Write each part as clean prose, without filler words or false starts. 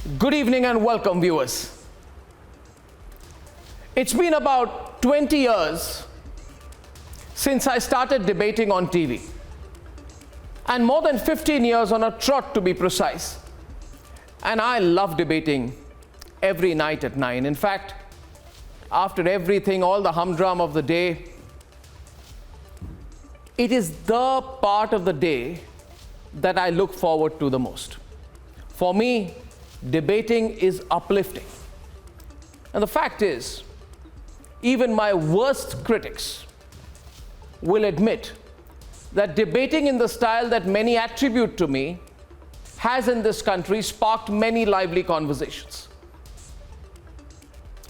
Good evening and welcome, viewers. It's been about 20 years since I started debating on TV, and more than 15 years on a trot, to be precise. And I love debating every night at 9. In fact, after everything, all the humdrum of the day, it is the part of the day that I look forward to the most. For me, debating is uplifting. And the fact is, even my worst critics will admit that debating in the style that many attribute to me has in this country sparked many lively conversations.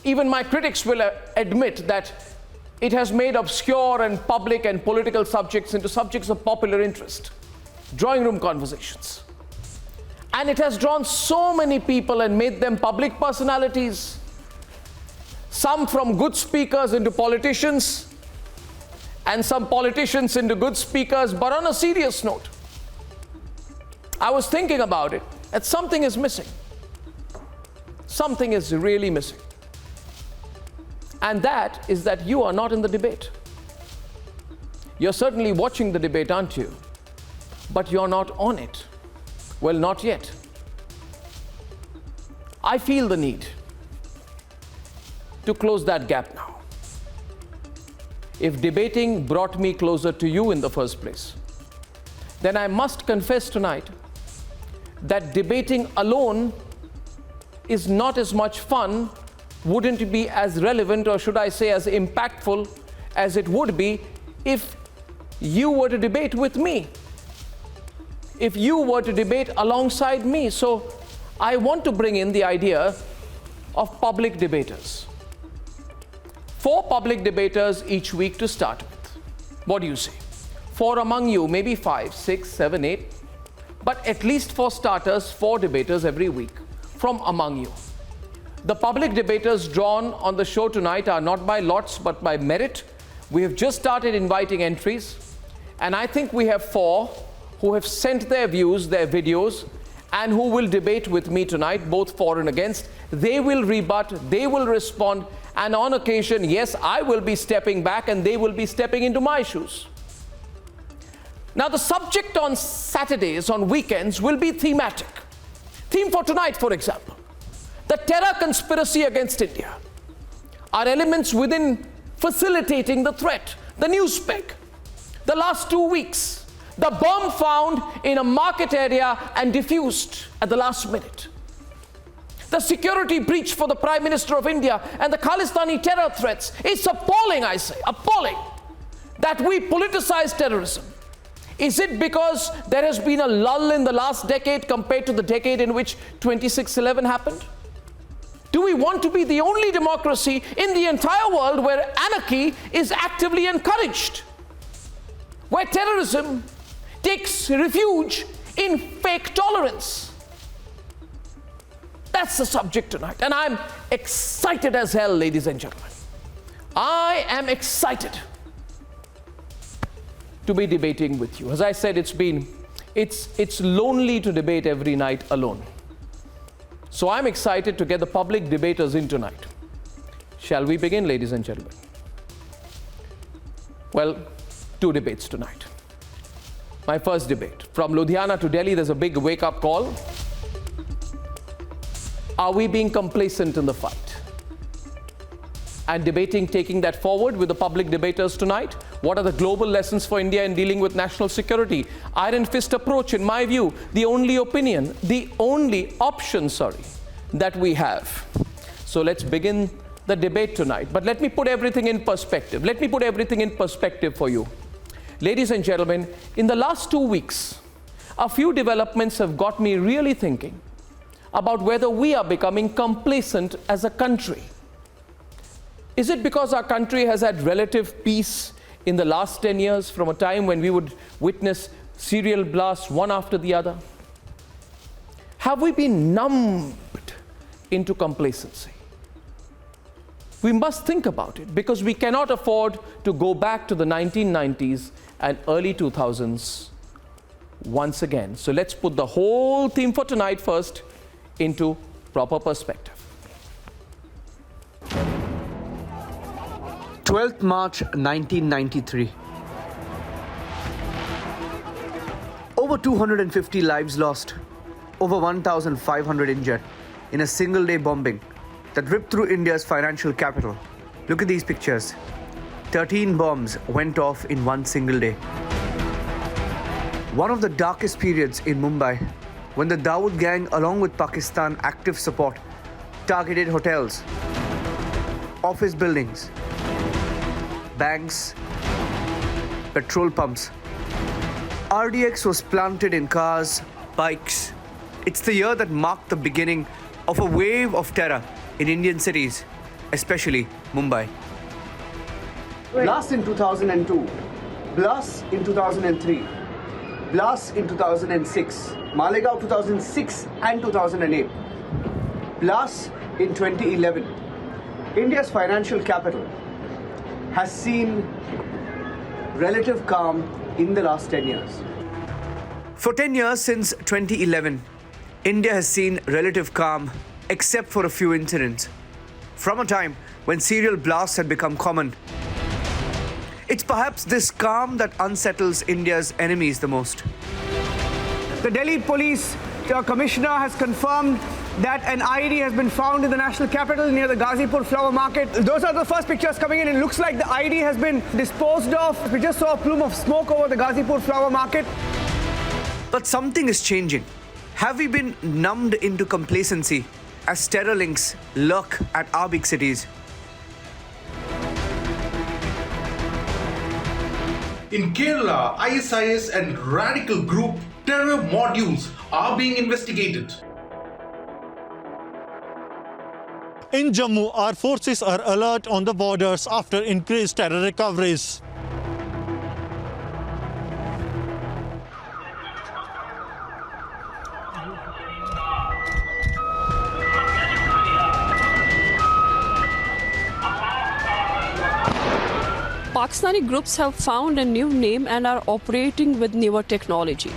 Even my critics will admit that it has made obscure and public and political subjects into subjects of popular interest, drawing room conversations. And it has drawn so many people and made them public personalities, some from good speakers into politicians, and some politicians into good speakers. But on a serious note, I was thinking about it, that something is missing. Something is really missing. And that is that you are not in the debate. You're certainly watching the debate, aren't you? But you're not on it. Well, not yet. I feel the need to close that gap now. If debating brought me closer to you in the first place, then I must confess tonight that debating alone is not as much fun, wouldn't be as relevant, or should I say as impactful as it would be if you were to debate with me, if you were to debate alongside me. So I want to bring in the idea of public debaters. 4 public debaters each week to start with. What do you say? 4 among you, maybe 5, 6, 7, 8, but at least for starters, 4 debaters every week from among you. The public debaters drawn on the show tonight are not by lots but by merit. We have just started inviting entries, and I think we have 4 who have sent their views, their videos, and who will debate with me tonight, both for and against. They will rebut, they will respond, and on occasion, yes, I will be stepping back and they will be stepping into my shoes. Now, the subject on Saturdays, on weekends, will be thematic. Theme for tonight, for example, the terror conspiracy against India. Are elements within facilitating the threat? The news peg, the last 2 weeks, the bomb found in a market area and defused at the last minute, the security breach for the Prime Minister of India, and the Khalistani terror threats. It's appalling, I say, appalling, that we politicize terrorism. Is it because there has been a lull in the last decade compared to the decade in which 26/11 happened? Do we want to be the only democracy in the entire world where anarchy is actively encouraged, where terrorism takes refuge in fake tolerance? That's the subject tonight, and I'm excited as hell, ladies and gentlemen. I am excited to be debating with you. As I said, it's lonely to debate every night alone. So I'm excited to get the public debaters in tonight. Shall we begin, ladies and gentlemen? Well, 2 debates tonight. My first debate. From Ludhiana to Delhi, there's a big wake-up call. Are we being complacent in the fight? And debating, taking that forward with the public debaters tonight. What are the global lessons for India in dealing with national security? Iron fist approach, in my view, the only opinion, the only option, that we have. So let's begin the debate tonight. But let me put everything in perspective. Let me put everything in perspective for you. Ladies and gentlemen, in the last 2 weeks, a few developments have got me really thinking about whether we are becoming complacent as a country. Is it because our country has had relative peace in the last 10 years, from a time when we would witness serial blasts one after the other? Have we been numbed into complacency? We must think about it, because we cannot afford to go back to the 1990s and early 2000s once again. So let's put the whole theme for tonight first into proper perspective. 12th March 1993. Over 250 lives lost, over 1,500 injured in a single-day bombing that ripped through India's financial capital. Look at these pictures. 13 bombs went off in one single day. One of the darkest periods in Mumbai, when the Dawood gang, along with Pakistan active support, targeted hotels, office buildings, banks, petrol pumps. RDX was planted in cars, bikes. It's the year that marked the beginning of a wave of terror in Indian cities, especially Mumbai. Blast in 2002, Blast in 2003, Blast in 2006, Malegaon 2006 and 2008, Blast in 2011. India's financial capital has seen relative calm in the last 10 years. For 10 years since 2011, India has seen relative calm except for a few incidents. From a time when serial blasts had become common, it's perhaps this calm that unsettles India's enemies the most. The Delhi Police Commissioner has confirmed that an IED has been found in the national capital near the Ghazipur Flower Market. Those are the first pictures coming in. It looks like the IED has been disposed of. We just saw a plume of smoke over the Ghazipur Flower Market. But something is changing. Have we been numbed into complacency as terror links lurk at our big cities? In Kerala, ISIS and radical group terror modules are being investigated. In Jammu, our forces are alert on the borders after increased terror recoveries. Pakistani groups have found a new name and are operating with newer technology.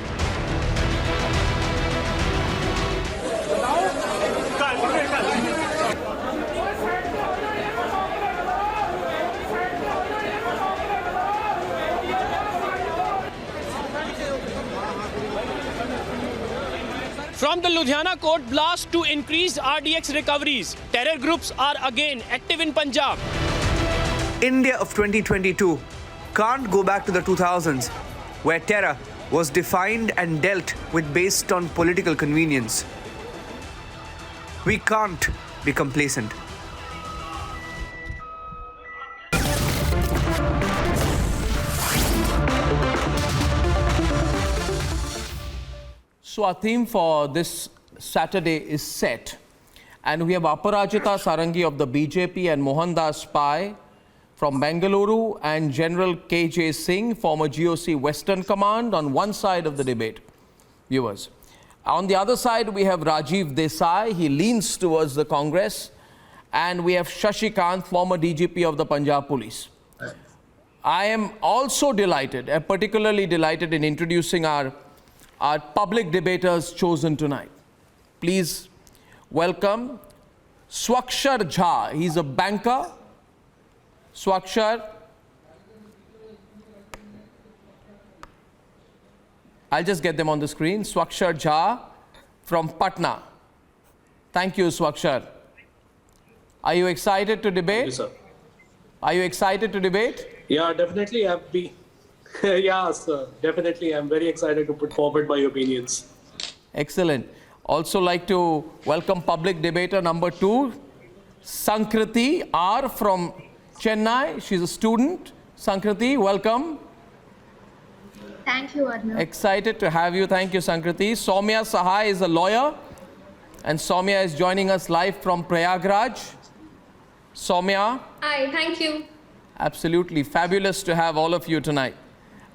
From the Ludhiana court blast to increased RDX recoveries, terror groups are again active in Punjab. India of 2022 can't go back to the 2000s, where terror was defined and dealt with based on political convenience. We can't be complacent. So our theme for this Saturday is set, and we have Aparajita Sarangi of the BJP and Mohandas Pai from Bengaluru and General KJ Singh, former GOC Western Command, on one side of the debate, viewers. On the other side, we have Rajiv Desai, he leans towards the Congress, and we have Shashikant, former DGP of the Punjab Police. I am also delighted, particularly delighted in introducing our public debaters chosen tonight. Please welcome Swakshar Jha. He's a banker. Swakshar. I'll just get them on the screen. Swakshar Jha from Patna. Thank you, Swakshar. Are you excited to debate? Yes, sir. Are you excited to debate? Yeah, definitely. Yeah, sir. Definitely. I'm very excited to put forward my opinions. Excellent. Also like to welcome public debater number 2, Sankriti R from Chennai. She's a student. Sankriti, welcome. Thank you, Arnav. Excited to have you. Thank you, Sankriti. Soumya Sahai is a lawyer, and Soumya is joining us live from Prayagraj. Soumya. Hi, thank you. Absolutely fabulous to have all of you tonight.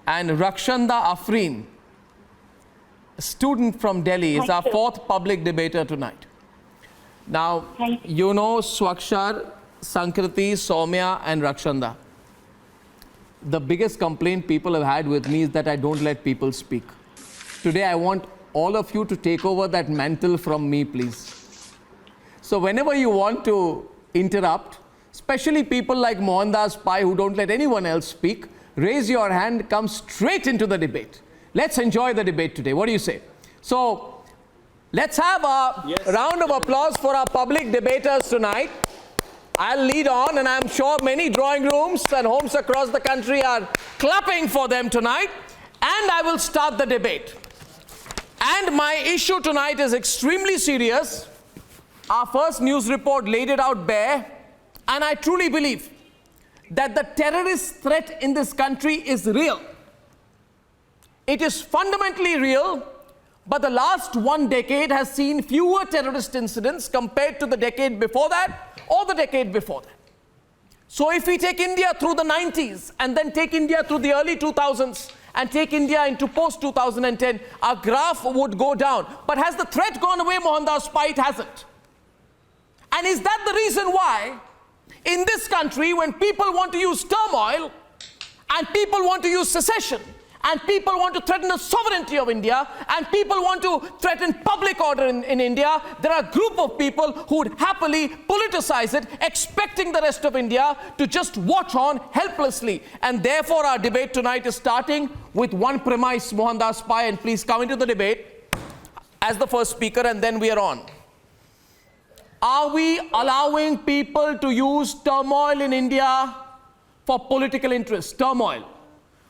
And Rakshanda Afreen, a student from Delhi, is our 4th public debater tonight. Now, you know Swakshar, Sankriti, Soumya and Rakshanda. The biggest complaint people have had with me is that I don't let people speak. Today I want all of you to take over that mantle from me, please. So whenever you want to interrupt, especially people like Mohandas Pai who don't let anyone else speak, raise your hand, come straight into the debate. Let's enjoy the debate today. What do you say? So let's have a round of applause for our public debaters tonight. I'll lead on, and I'm sure many drawing rooms and homes across the country are clapping for them tonight. And I will start the debate. And my issue tonight is extremely serious. Our first news report laid it out bare. And I truly believe that the terrorist threat in this country is real. It is fundamentally real, but the last 1 decade has seen fewer terrorist incidents compared to the decade before that or the decade before that. So if we take India through the 90s and then take India through the early 2000s and take India into post-2010, our graph would go down. But has the threat gone away, Mohandas Pai? It hasn't. And is that the reason why in this country, when people want to use turmoil and people want to use secession and people want to threaten the sovereignty of India and people want to threaten public order in India, there are a group of people who would happily politicize it, expecting the rest of India to just watch on helplessly. And therefore, our debate tonight is starting with one premise, Mohandas Pai, and please come into the debate as the first speaker, and then we are on. Are we allowing people to use turmoil in India for political interest? Turmoil.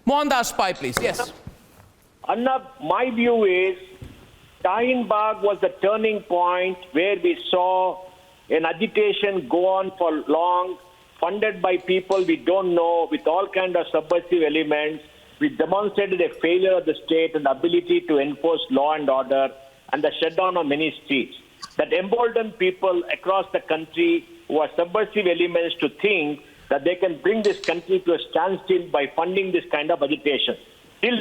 Mohandas Pai, please. Yes. Arnab, my view is Shaheen Bagh was the turning point where we saw an agitation go on for long, funded by people we don't know, with all kinds of subversive elements, which demonstrated a failure of the state and ability to enforce law and order and the shutdown of many streets. That emboldened people across the country who are subversive elements to think that they can bring this country to a standstill by funding this kind of agitation. Till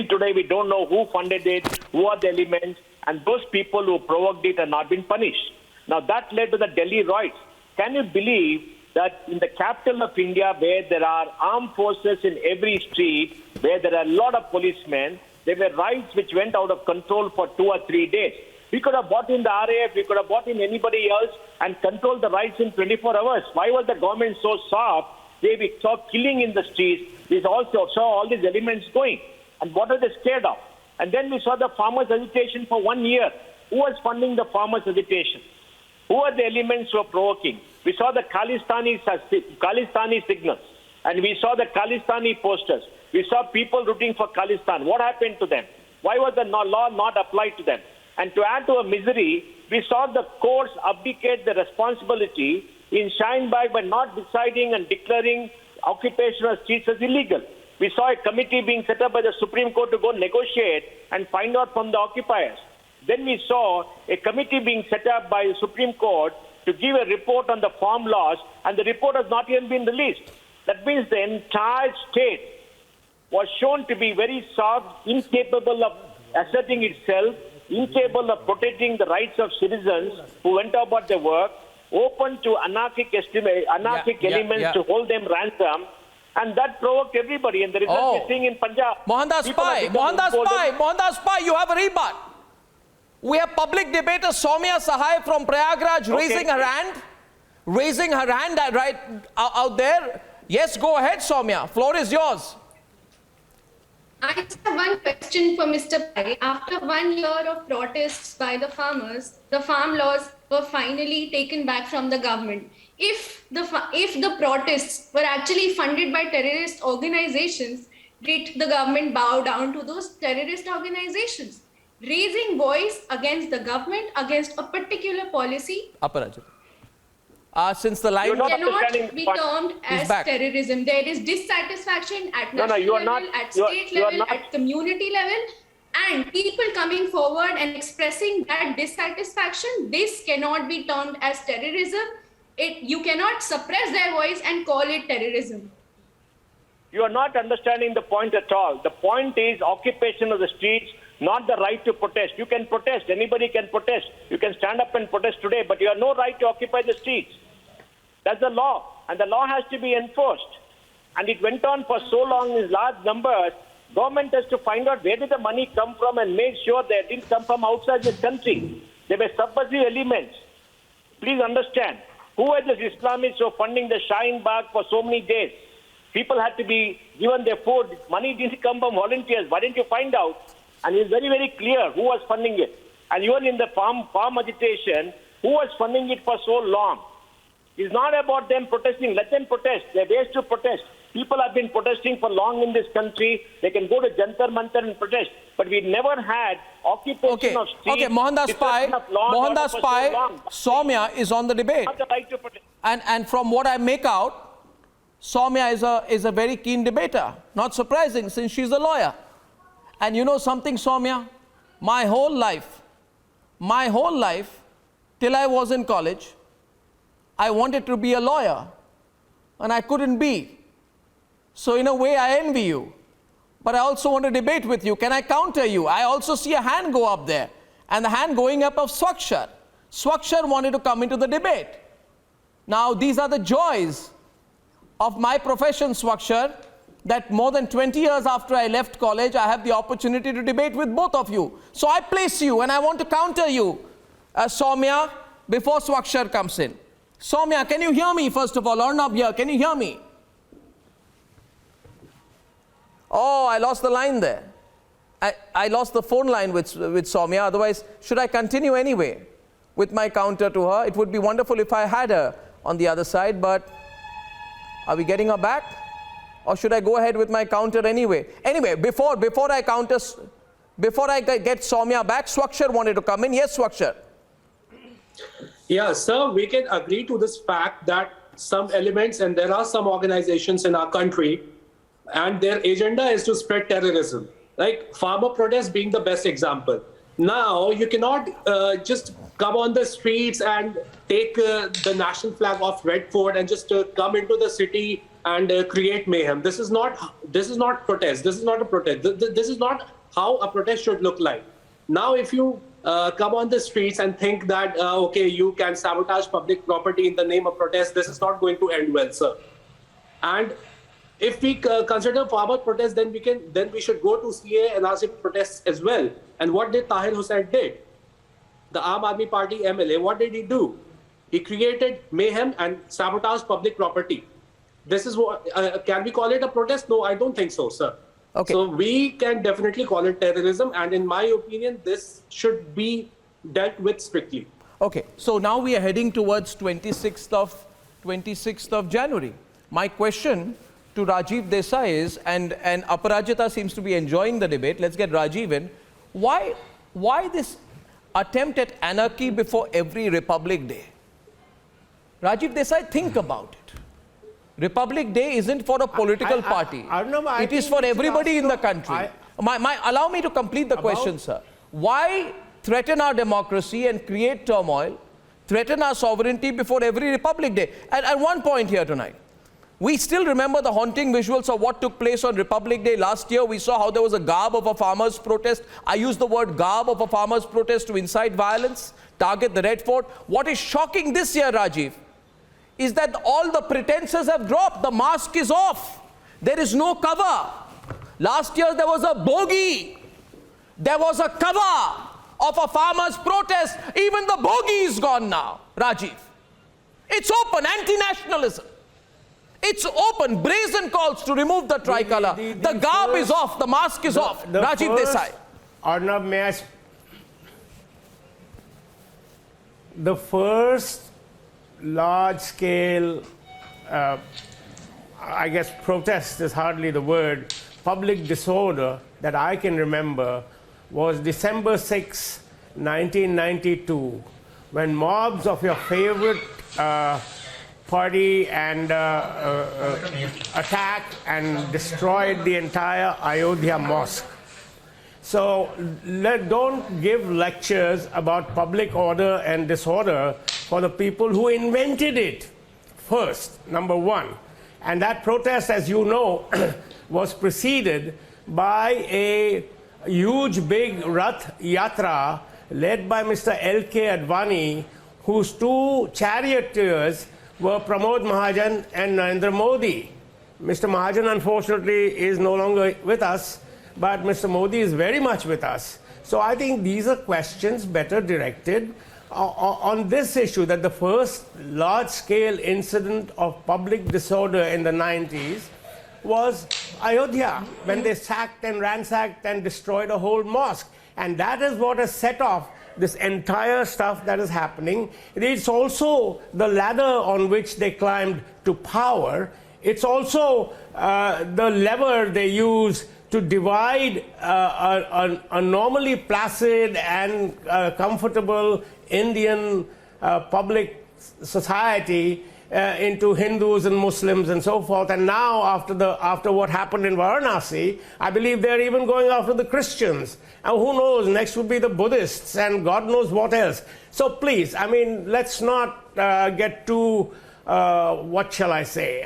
today, we don't know who funded it, who are the elements, and those people who provoked it are not been punished. Now, that led to the Delhi riots. Can you believe that in the capital of India, where there are armed forces in every street, where there are a lot of policemen, there were riots which went out of control for 2 or 3 days. We could have bought in the RAF, we could have bought in anybody else and controlled the riots in 24 hours. Why was the government so soft? We saw killing in the streets. We also saw all these elements going. And what are they scared of? And then we saw the farmers' agitation for 1 year. Who was funding the farmers' agitation? Who are the elements who are provoking? We saw the Khalistani signals. And we saw the Khalistani posters. We saw people rooting for Khalistan. What happened to them? Why was the law not applied to them? And to add to a misery, we saw the courts abdicate the responsibility in Shaheen Bagh by not deciding and declaring occupation of streets as illegal. We saw a committee being set up by the Supreme Court to go negotiate and find out from the occupiers. Then we saw a committee being set up by the Supreme Court to give a report on the farm laws, and the report has not yet been released. That means the entire state was shown to be very soft, incapable of asserting itself, incapable of protecting the rights of citizens who went about their work, open to anarchic elements to hold them ransom, and that provoked everybody. And the result we're seeing in Punjab. Mohandas Pai, you have a rebut. We have public debater Soumya Sahai from Prayagraj raising her hand right out there. Yes, go ahead, Soumya. Floor is yours. I just have one question for Mr. Pai. After 1 year of protests by the farmers, the farm laws were finally taken back from the government. If the protests were actually funded by terrorist organizations, did the government bow down to those terrorist organizations? Raising voice against the government, against a particular policy, since the line cannot be termed as terrorism. There is dissatisfaction at national level, at state level, at community level, and people coming forward and expressing that dissatisfaction. This cannot be termed as terrorism. You cannot suppress their voice and call it terrorism. You are not understanding the point at all. The point is occupation of the streets, not the right to protest. You can protest. Anybody can protest. You can stand up and protest today, but you have no right to occupy the streets. That's the law, and the law has to be enforced. And it went on for so long in large numbers. Government has to find out where did the money come from and make sure that it didn't come from outside this country. There were subversive elements. Please understand, who were the Islamists who were funding the Shaheen Bagh for so many days? People had to be given their food. Money didn't come from volunteers. Why didn't you find out? And it's very, very clear who was funding it. And even in the farm agitation, who was funding it for so long? It's not about them protesting. Let them protest. There are ways to protest. People have been protesting for long in this country. They can go to Jantar Mantar and protest. But we never had occupation of streets. Okay, Mohandas Pai, Soumya is on the debate. Not the right to protest. And from what I make out, Soumya is a very keen debater. Not surprising since she's a lawyer. And you know something, Soumya? My whole life, till I was in college, I wanted to be a lawyer and I couldn't be. So in a way I envy you. But I also want to debate with you. Can I counter you? I also see a hand go up there. And the hand going up of Swakshar. Swakshar wanted to come into the debate. Now these are the joys of my profession, Swakshar, that more than 20 years after I left college, I have the opportunity to debate with both of you. So I place you and I want to counter you, Soumya, before Swakshar comes in. Soumya, can you hear me first of all? Arnab here, can you hear me? Oh, I lost the line there. I lost the phone line with Soumya. Otherwise, should I continue anyway with my counter to her? It would be wonderful if I had her on the other side, but are we getting her back? Or should I go ahead with my counter anyway? Anyway, before I get Soumya back, Swakshar wanted to come in. Yes, Swakshar. Yeah, sir, we can agree to this fact that some elements, and there are some organizations in our country, and their agenda is to spread terrorism, like farmer protests being the best example. Now, you cannot just come on the streets and take the national flag off Red Fort and just come into the city and create mayhem. This is not protest. This is not a protest. This is not how a protest should look like. Now, if you come on the streets and think that, okay, you can sabotage public property in the name of protest, this is not going to end well, sir. And if we consider farmer protests, then we should go to CA and RCP protests as well. And what did Tahir Hussain did? The Aam Aadmi Party MLA, what did he do? He created mayhem and sabotaged public property. This is what, can we call it a protest? No, I don't think so, sir. Okay. So we can definitely call it terrorism, and in my opinion, this should be dealt with strictly. Okay, so now we are heading towards 26th of January. My question to Rajiv Desai is, and Aparajita seems to be enjoying the debate, let's get Rajiv in, why this attempt at anarchy before every Republic Day? Rajiv Desai, think about it. Republic Day isn't for a political party. It is for everybody in the country. Allow me to complete the question, sir. Why threaten our democracy and create turmoil, threaten our sovereignty before every Republic Day? And one point here tonight. We still remember the haunting visuals of what took place on Republic Day last year. We saw how there was a garb of a farmers' protest. I use the word garb of a farmers' protest to incite violence, target the Red Fort. What is shocking this year, Rajiv, is that all the pretenses have dropped. The mask is off. There is no cover. Last year there was a bogey. There was a cover of a farmers' protest. Even the bogey is gone now, Rajiv. It's open, anti-nationalism. It's open, brazen calls to remove the tricolour. The garb is off, the mask is off. Rajiv Desai. Arnab, may I... The first large-scale, I guess protest is hardly the word, public disorder that I can remember was December 6, 1992, when mobs of your favorite party and attacked and destroyed the entire Ayodhya mosque. So don't give lectures about public order and disorder for the people who invented it first, number one. And that protest, as you know, was preceded by a huge big Rath Yatra led by Mr. L.K. Advani, whose two charioteers were Pramod Mahajan and Narendra Modi. Mr. Mahajan, unfortunately, is no longer with us, but Mr. Modi is very much with us. So I think these are questions better directed on this issue, that the first large-scale incident of public disorder in the 90s was Ayodhya, when they sacked and ransacked and destroyed a whole mosque. And that is what has set off this entire stuff that is happening. It's also the ladder on which they climbed to power. It's also the lever they use to divide a normally placid and comfortable Indian public society into Hindus and Muslims and so forth. And now, after what happened in Varanasi, I believe they're even going after the Christians. And who knows, next would be the Buddhists and God knows what else. So please, I mean, let's not get too, what shall I say,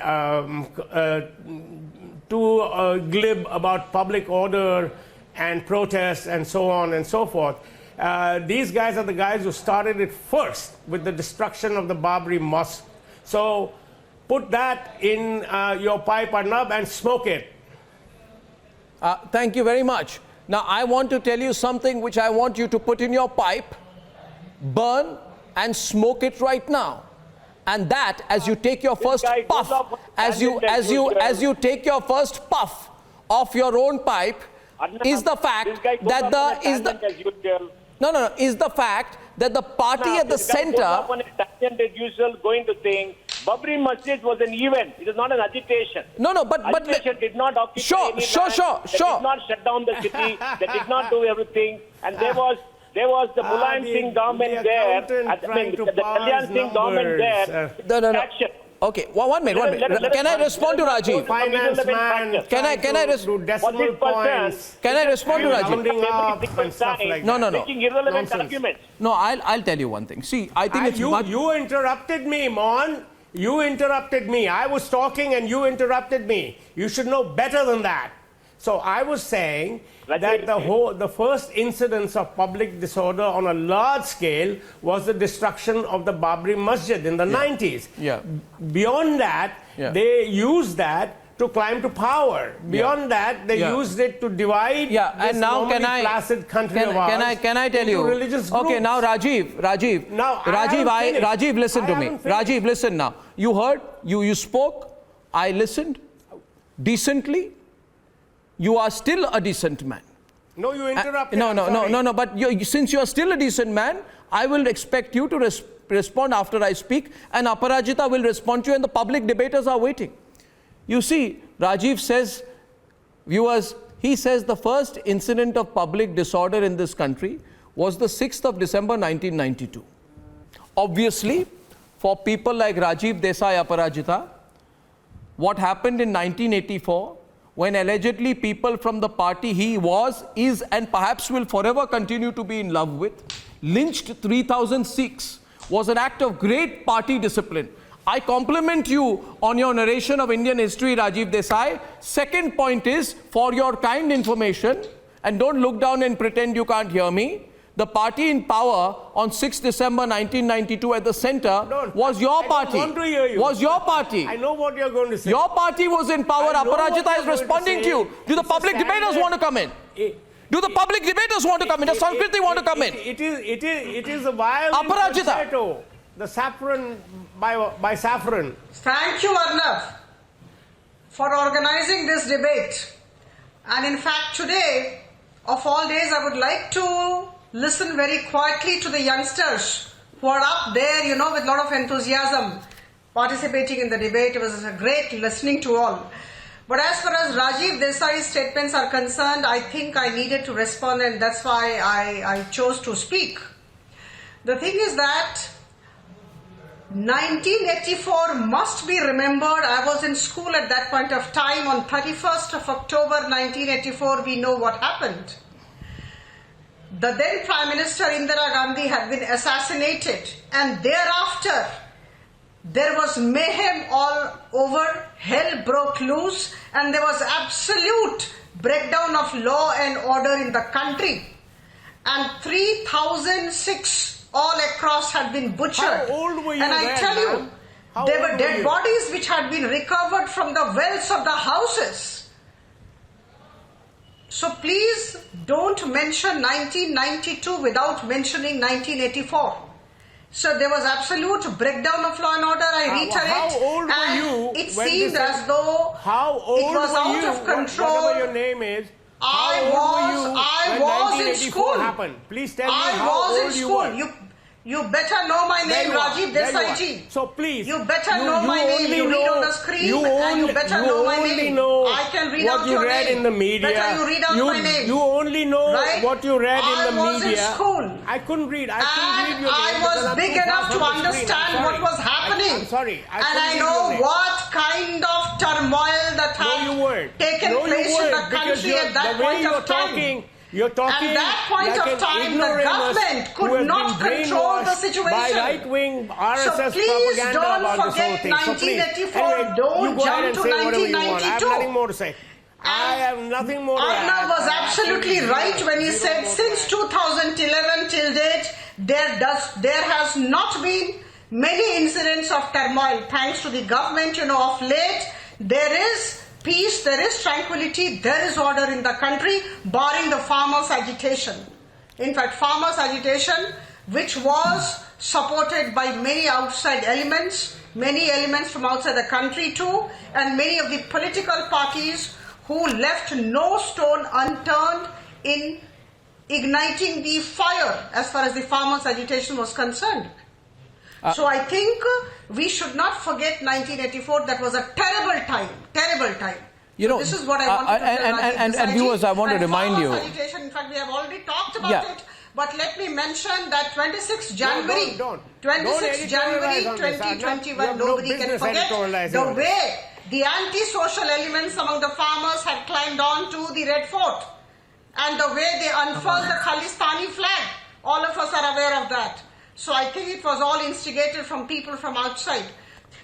too glib about public order and protests and so on and so forth. These guys are the guys who started it first with the destruction of the Babri Mosque. So put that in your pipe, Arnab, and smoke it. Thank you very much. Now, I want to tell you something which I want you to put in your pipe, burn and smoke it right now. And that, as you take your first puff, as you take your first puff of your own pipe, is the fact that is the fact that the party at the center. On a tangent as usual, going to saying Babri Masjid was an event. It is not an agitation. But agitation did not occupy sure. They did not shut down the city. They did not do everything, and there was the Mulayam Singh government there. The Kalyan Singh government there. Action. Okay, well, one minute. Can I respond to Rajiv? Finance man. Can I respond? Decimal points. Can I respond to Rajiv? Rounding up and stuff like that. No. Making irrelevant arguments. No, I'll tell you one thing. See, I think it's you interrupted me, Mon. You interrupted me. I was talking and you interrupted me. You should know better than that. So I was saying that the first incidence of public disorder on a large scale was the destruction of the Babri Masjid in the 90s. Yeah. Beyond that, they used that to climb to power. Beyond that, they used it to divide this normally placid country of ours. Can I tell you? Religious groups. Okay, now Rajiv, listen to me. Rajiv, listen now. You heard, you spoke, I listened decently. You are still a decent man. No, you interrupted. No. But since you are still a decent man, I will expect you to respond after I speak, and Aparajita will respond to you, and the public debaters are waiting. You see, Rajiv says, viewers, he says the first incident of public disorder in this country was the 6th of December 1992. Obviously, for people like Rajiv Desai, Aparajita, what happened in 1984, when allegedly people from the party he was, is, and perhaps will forever continue to be in love with, lynched 3,000 Sikhs, was an act of great party discipline. I compliment you on your narration of Indian history, Rajiv Desai. Second point is, for your kind information, and don't look down and pretend you can't hear me, the party in power on 6th December 1992 at the center was your party. I don't want to hear you. Was your party. I know what you're going to say. Your party was in power. Aparajita is responding to you. Do the public debaters want to come in? Do the public debaters want to come in? Does Sanskriti want to come in? It is a violin concerto. The saffron by Saffron. Thank you, Arnab, for organizing this debate. And in fact, today, of all days, I would like to listen very quietly to the youngsters who are up there, with a lot of enthusiasm participating in the debate. It was great listening to all. But as far as Rajiv Desai's statements are concerned, I think I needed to respond, and that's why I chose to speak. The thing is that 1984 must be remembered. I was in school at that point of time. On 31st of October 1984, we know what happened. The then Prime Minister Indira Gandhi had been assassinated, and thereafter there was mayhem all over, hell broke loose, and there was absolute breakdown of law and order in the country. And 3,006 all across had been butchered. How old were you and I then, tell you, man? How there were old dead you? bodies which had been recovered from the wells of the houses. So please don't mention 1992 without mentioning 1984. So there was absolute breakdown of law and order. I reiterate. How old were and you it when seemed this as though How old it was were out you? of control. Whatever your name is. I how old were you was when in 1984 school. happened? Please tell me I how was old in you school. were. You better know my There name, you are. Rajiv There you are. Desai ji. So please, You better know my name. only You read know- on the screen you and you only- better you know my only name. know I can read what out you your read name. in the media. Better you read out my name. You only know Right? what you read in the I was in media. school. I couldn't read. I couldn't And read your name I because was I'm big too far enough from to the screen. understand I'm what sorry. was happening. I'm sorry. And couldn't I read your know name. what kind of turmoil that No, you had weren't. taken No, you place in weren't, the because country you're- at that the way point you're of time. talking, you're talking At that point like of an time, the ignoramus government who could has not been control the brainwashed situation. by right-wing RSS So please propaganda don't about this whole forget thing. So please, 1984. anyway, Don't you go ahead jump and to say whatever you want. I have 1992. nothing more to say. I have nothing more to add. Arnav was absolutely Zero. right when he Zero said more to since add. 2011 till date, there has not been many incidents of turmoil. Thanks to the government, of late, there is peace, there is tranquility, there is order in the country, barring the farmers' agitation. In fact, farmers' agitation, which was supported by many outside elements, many elements from outside the country too, and many of the political parties who left no stone unturned in igniting the fire as far as the farmers' agitation was concerned. So I think we should not forget 1984. That was a terrible time, terrible time. So this is what I wanted to tell and viewers, I want to remind you. Farmers' agitation, in fact, we have already talked about Yeah. it. But let me mention that 26 January, Don't 26 January editorialize on this. 2021, You have no nobody can business forget editorializing the on this. way the anti-social elements among the farmers had climbed on to the Red Fort and the way they unfurled the Khalistani flag. All of us are aware of that. So I think it was all instigated from people from outside.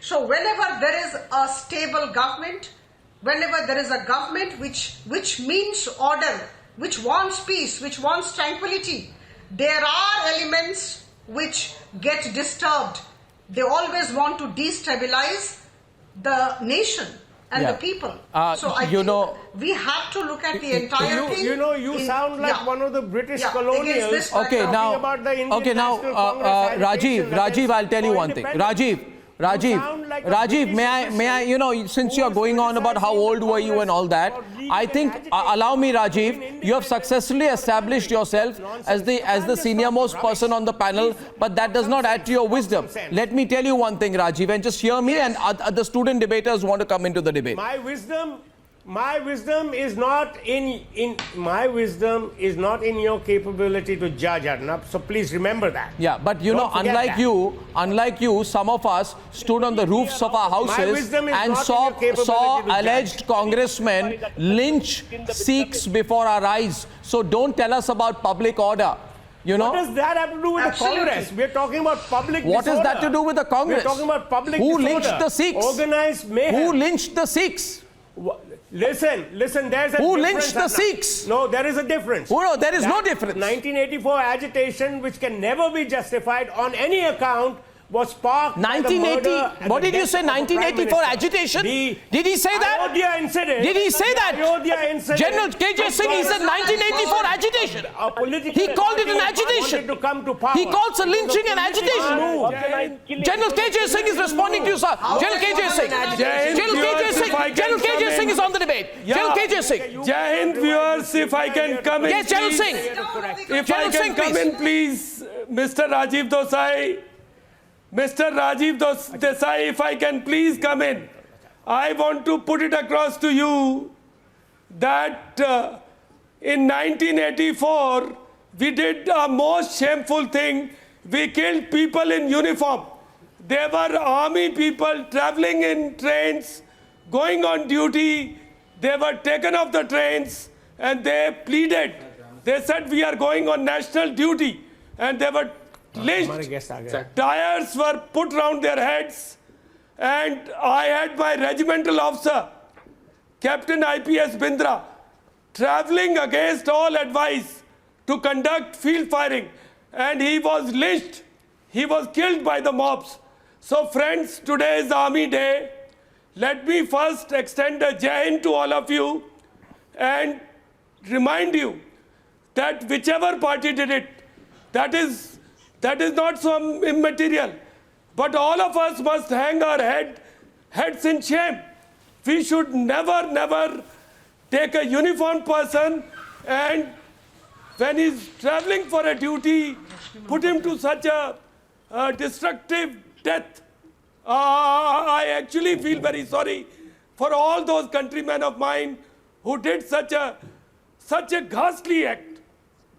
So whenever there is a stable government, whenever there is a government which means order, which wants peace, which wants tranquility, there are elements which get disturbed. They always want to destabilize the nation and the people. So I think we have to look at the entire thing. You sound like one of the British colonials. Okay, now, about the Indian now, National Congress Rajiv, I'll tell you one thing. Rajiv, may I, since you are going on about how old were you and all that, I think, allow me, Rajiv, you have successfully established yourself as the senior most person on the panel, but that does not add to your wisdom. Let me tell you one thing, Rajiv, and just hear me, and the student debaters want to come into the debate. My wisdom is not in your capability to judge, Arnab. So please remember that. Yeah, but unlike you, some of us stood on the roofs of our houses and saw alleged congressmen lynch Sikhs before our eyes. So don't tell us about public order. What does that have to do with the Congress? We're talking about public disorder. What is that to do with the Congress? We're talking about public Who disorder. lynched the Sikhs? Organized mayhem. Who lynched the Sikhs? Listen, there's a difference. Who lynched the Sikhs? No, there is a difference. Oh, no, there is no difference. 1984 agitation, which can never be justified on any account, was sparked 1980. What did you say? 1984 agitation? Did he say that? Ayodhya incident. Did he say that? Ayodhya incident. General KJ Singh, he said 1984 agitation. He called it an agitation. He calls a lynching an agitation. General KJ Singh is responding to you, sir. General KJ Singh. General KJ Singh is on the debate. General KJ Singh. Jai Hind viewers, if I can come in. Yes, General Singh. If I can come in, please, Mr. Rajiv Desai. Mr. Rajiv Desai, if I can please come in. I want to put it across to you that in 1984, we did a most shameful thing. We killed people in uniform. They were army people traveling in trains, going on duty. They were taken off the trains and they pleaded. They said, we are going on national duty. And they were lynched. Tires were put round their heads, and I had my regimental officer, Captain IPS Bindra, traveling against all advice to conduct field firing, and he was lynched. He was killed by the mobs. So friends, today is Army Day. Let me first extend a Jai Hind to all of you and remind you that whichever party did it, that is That is not so immaterial. But all of us must hang our heads in shame. We should never take a uniformed person and when he's traveling for a duty, put him to such a destructive death. I actually feel very sorry for all those countrymen of mine who did such a ghastly act.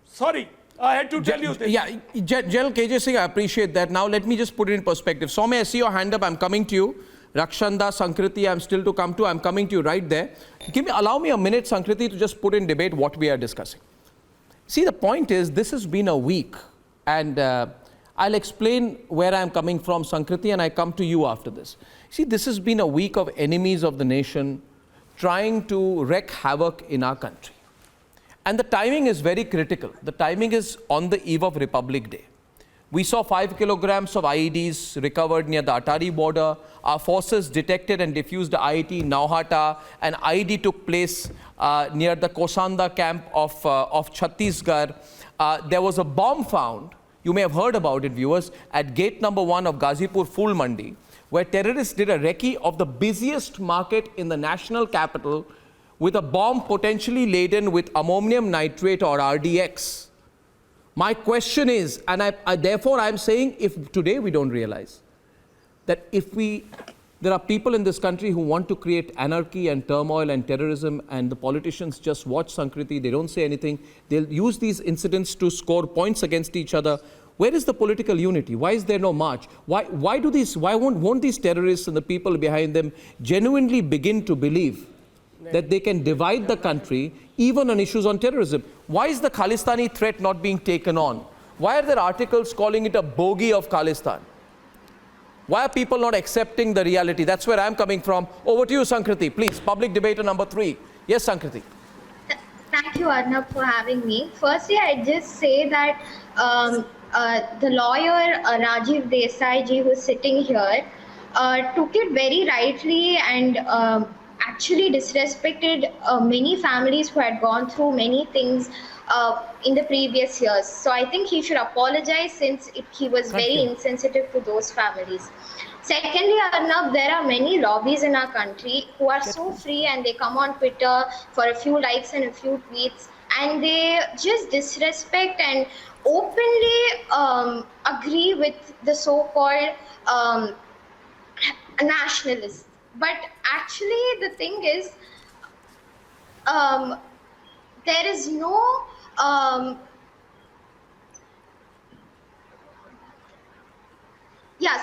Sorry, I had to tell you this. Yeah, General KJ Singh, I appreciate that. Now let me just put it in perspective. Soumya, I see your hand up. I'm coming to you. Rakshanda, Sankriti, I'm still to come to. I'm coming to you right there. Allow me a minute, Sankriti, to just put in debate what we are discussing. See, the point is, this has been a week, and I'll explain where I'm coming from, Sankriti, and I come to you after this. See, this has been a week of enemies of the nation trying to wreak havoc in our country. And the timing is very critical. The timing is on the eve of Republic Day. We saw 5 kilograms of IEDs recovered near the Atari border. Our forces detected and defused the IED in Nauhata. An IED took place near the Kosanda camp of Chhattisgarh. There was a bomb found, you may have heard about it, viewers, at gate number 1 of Ghazipur Phul Mandi, where terrorists did a recce of the busiest market in the national capital with a bomb potentially laden with ammonium nitrate or RDX. My question is, and therefore I'm saying, if today we don't realize that there are people in this country who want to create anarchy and turmoil and terrorism, and the politicians just watch, Sankriti, they don't say anything. They'll use these incidents to score points against each other. Where is the political unity? Why is there no march? Why won't these terrorists and the people behind them genuinely begin to believe that they can divide the country even on issues on terrorism? Why is the Khalistani threat not being taken on? Why are there articles calling it a bogey of Khalistan? Why are people not accepting the reality? That's where I'm coming from. Over to you, Sankriti, please. Public debater number 3. Yes, Sankriti. Thank you, Arnab, for having me. Firstly, I just say that the lawyer Rajiv Desai ji, who's sitting here, took it very rightly and actually disrespected many families who had gone through many things in the previous years. So I think he should apologize, since he was very insensitive to those families. Secondly, Arnab, there are many lobbies in our country who are so free, and they come on Twitter for a few likes and a few tweets, and they just disrespect and openly agree with the so-called nationalists. But actually the thing is, there is no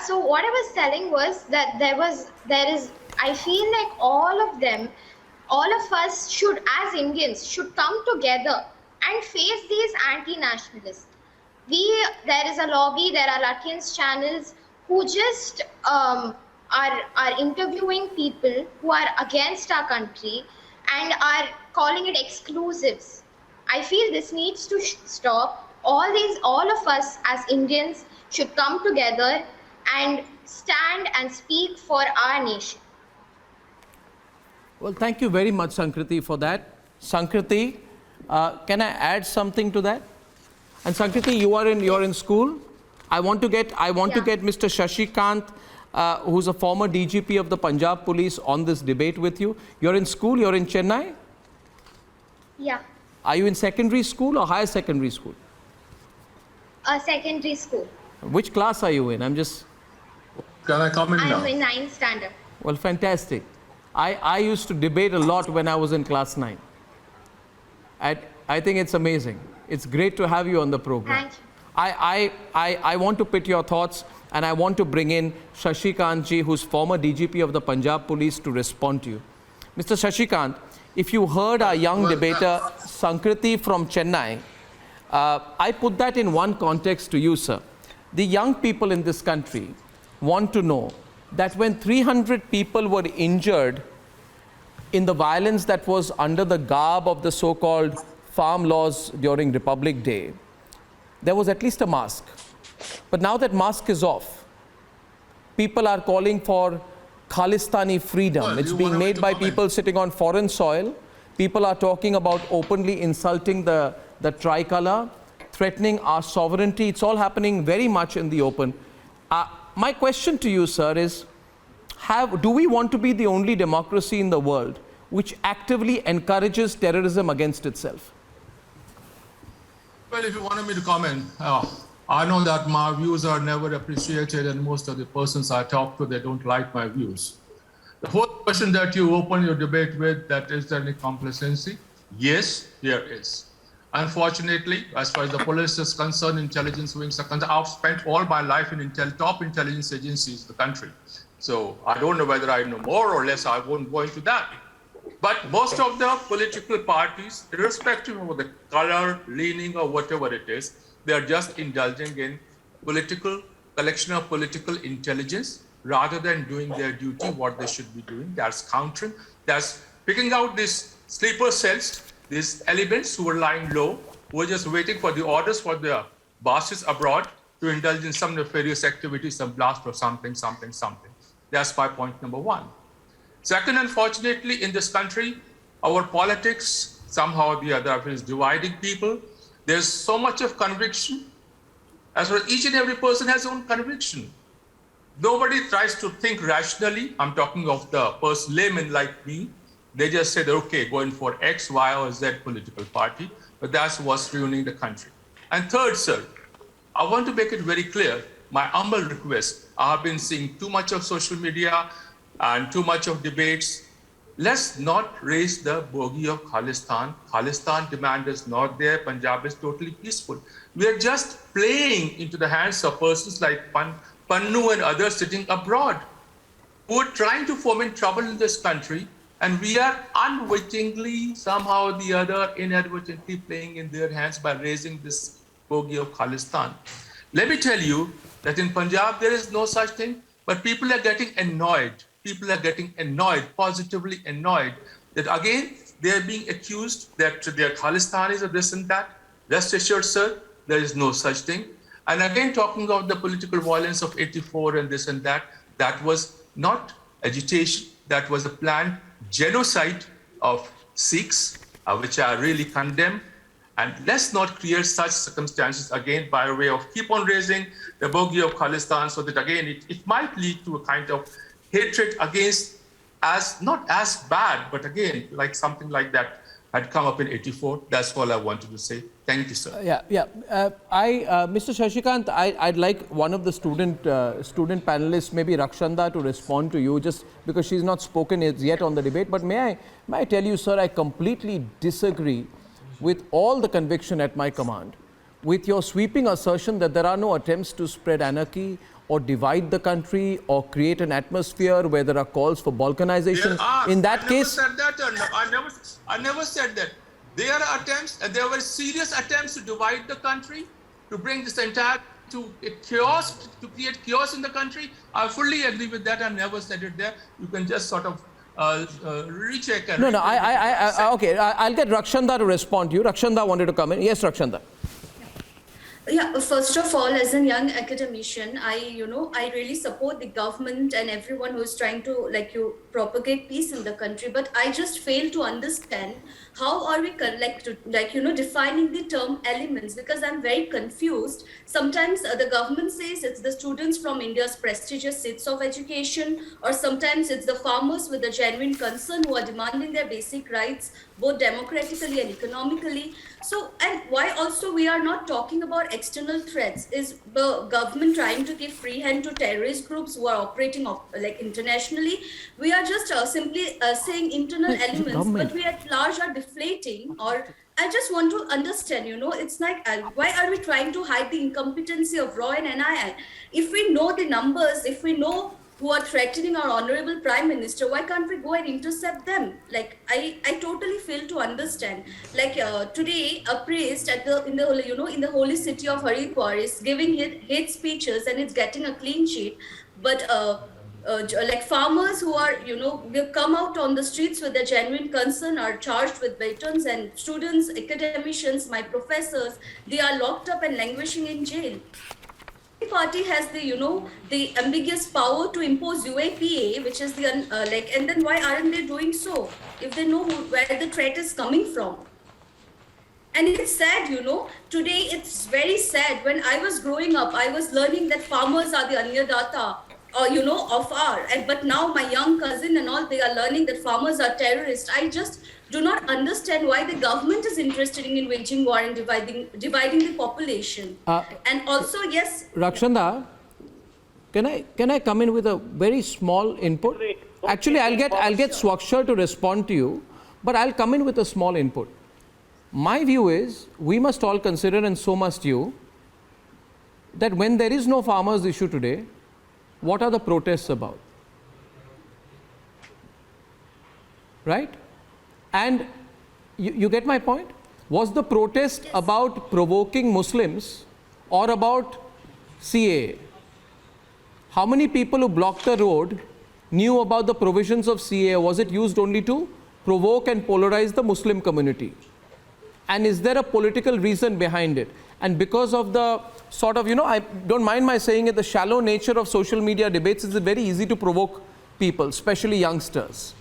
so what I was telling was that I feel like all of us should, as Indians, should come together and face these anti-nationalists. There is a lobby, there are Lutyens channels who just are interviewing people who are against our country and are calling it exclusives. I feel this needs to stop. All of us as Indians should come together and stand and speak for our nation. Well, thank you very much, Sankriti, for that. Sankriti, can I add something to that? And Sankriti, you're in school. I want to get Mr. Shashikant, who's a former DGP of the Punjab Police, on this debate with you. You're in school. You're in Chennai. Yeah. Are you in secondary school or higher secondary school? Secondary school. Which class are you in? Can I come in now? I'm in 9th standard. Well, fantastic. I used to debate a lot when I was in class 9. I think it's amazing. It's great to have you on the program. Thank you. I want to put your thoughts, and I want to bring in Shashikant ji, who's former DGP of the Punjab Police, to respond to you. Mr. Shashikant, if you heard our young debater Sankriti from Chennai, I put that in one context to you, sir. The young people in this country want to know that when 300 people were injured in the violence that was under the garb of the so-called farm laws during Republic Day, there was at least a mask. But now that mask is off, people are calling for Khalistani freedom. Well, it's being made by people sitting on foreign soil. People are talking about openly insulting the tricolor, threatening our sovereignty. It's all happening very much in the open. My question to you, sir, is do we want to be the only democracy in the world which actively encourages terrorism against itself? Well, if you wanted me to comment, I know that my views are never appreciated, and most of the persons I talk to, they don't like my views. The whole question that you open your debate with, that is there any complacency? Yes, there is. Unfortunately, as far as the police is concerned, intelligence wings are concerned, I've spent all my life in top intelligence agencies in the country. So I don't know whether I know more or less, I won't go into that. But most of the political parties, irrespective of the color, leaning, or whatever it is, they are just indulging in collection of political intelligence rather than doing their duty, what they should be doing. That's countering, that's picking out these sleeper cells, these elements who are lying low, who are just waiting for the orders for their bosses abroad to indulge in some nefarious activities, some blast or something. That's my point number one. Second, unfortunately, in this country, our politics, somehow or the other, is dividing people. There's so much of conviction. As far as each and every person has their own conviction. Nobody tries to think rationally. I'm talking of the person, layman like me. They just say, okay, going for X, Y, or Z political party, but that's what's ruining the country. And third, sir, I want to make it very clear, my humble request, I've been seeing too much of social media and too much of debates. Let's not raise the bogey of Khalistan. Khalistan demand is not there. Punjab is totally peaceful. We are just playing into the hands of persons like Pannu and others sitting abroad who are trying to foment trouble in this country. And we are unwittingly, somehow or the other, inadvertently playing in their hands by raising this bogey of Khalistan. Let me tell you that in Punjab, there is no such thing, but people are getting annoyed. People are getting annoyed, positively annoyed, that again, they are being accused that they are Khalistanis or this and that. Rest assured, sir, there is no such thing. And again, talking of the political violence of 84 and this and that, that was not agitation, that was a planned genocide of Sikhs, which I really condemn. And let's not create such circumstances again by way of keep on raising the bogey of Khalistan, so that again, it might lead to a kind of hatred against, as not as bad, but again, like something like that had come up in 84. That's all I wanted to say. Thank you, sir. Mr. Shashikant, I'd like one of the student panelists, maybe Rakshanda, to respond to you, just because she's not spoken yet on the debate. But may I tell you, sir, I completely disagree with all the conviction at my command, with your sweeping assertion that there are no attempts to spread anarchy or divide the country or create an atmosphere where there are calls for balkanization. In that case, I never said that. There are attempts, and there were serious attempts to divide the country, to bring this entire to chaos, to create chaos in the country. I fully agree with that. I never said it there. You can just sort of recheck. And okay. I'll get Rakshanda to respond to you. Rakshanda wanted to come in. Yes, Rakshanda. Yeah, first of all, as a young academician, I really support the government and everyone who is trying to, propagate peace in the country. But I just fail to understand how are we defining the term elements, because I'm very confused. Sometimes the government says it's the students from India's prestigious seats of education, or sometimes it's the farmers with a genuine concern who are demanding their basic rights, both democratically and economically. So, and why also we are not talking about external threats? Is the government trying to give free hand to terrorist groups who are operating internationally? We are just simply saying internal elements, but we at large are deflating. Or I just want to understand, it's like, why are we trying to hide the incompetency of RAW and NII? If we know the numbers, if we know who are threatening our honorable Prime Minister, why can't we go and intercept them? I totally fail to understand. Today, a priest in the holy city of Haridwar is giving hate speeches and it's getting a clean sheet. But farmers who are, will come out on the streets with their genuine concern are charged with batons, and students, academicians, my professors, they are locked up and languishing in jail. Party has the ambiguous power to impose UAPA, which is and then why aren't they doing so if they know where the threat is coming from? And it's sad, today it's very sad. When I was growing up, I was learning that farmers are the Annadata, of our. But now my young cousin and all, they are learning that farmers are terrorists. I just do not understand why the government is interested in waging war and dividing the population. And also, yes. Rakshanda, can I come in with a very small input? Actually, I'll get Swakshar to respond to you, but I'll come in with a small input. My view is we must all consider, and so must you, that when there is no farmers issue today, what are the protests about? Right? And you get my point? Was the protest about provoking Muslims or about CAA? How many people who blocked the road knew about the provisions of CAA? Was it used only to provoke and polarize the Muslim community? And is there a political reason behind it? And because of the sort of, I don't mind my saying it, the shallow nature of social media debates, it's very easy to provoke people, especially youngsters.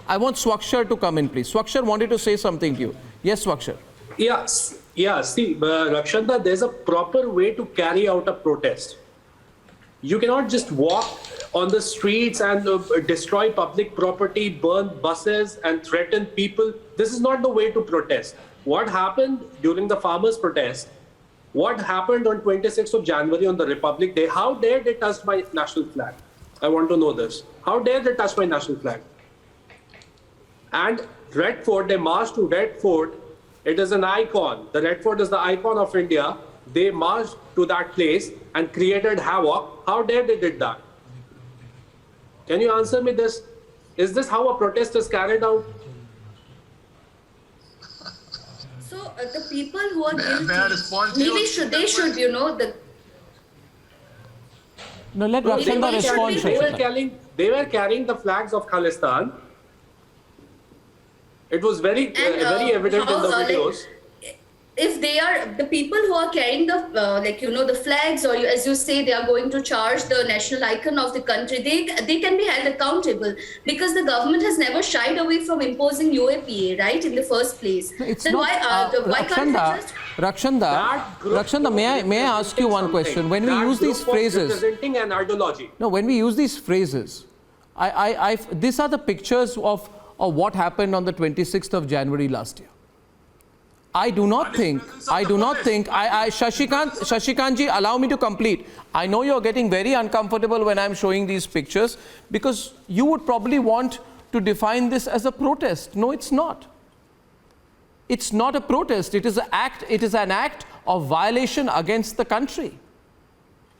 I want Swakshar to come in, please. Swakshar wanted to say something to you. Yes, Swakshar. Yeah, see, Rakshanda, there's a proper way to carry out a protest. You cannot just walk on the streets and destroy public property, burn buses and threaten people. This is not the way to protest. What happened during the farmers' protest? What happened on 26th of January on the Republic Day? How dare they touch my national flag? I want to know this. How dare they touch my national flag? And Red Fort, they marched to Red Fort. It is an icon. The Red Fort is the icon of India. They marched to that place and created havoc. How dare they did that? Can you answer me this? Is this how a protest is carried out? So the people who are guilty, maybe they should, No, let Rakshanda respond. They were carrying the flags of Khalistan. It was very evident in the videos. If they are the people who are carrying the the flags, or as you say, they are going to charge the national icon of the country, they can be held accountable, because the government has never shied away from imposing UAPA, right, in the first place. Then why can't they just... Rakshanda, may I ask you one question? When we use these phrases, representing an ideology. No, when we use these phrases, these are the pictures of what happened on the 26th of January last year. I do not think, Shashikant ji, allow me to complete. I know you're getting very uncomfortable when I'm showing these pictures, because you would probably want to define this as a protest. No, it's not. It's not a protest. It is an act of violation against the country.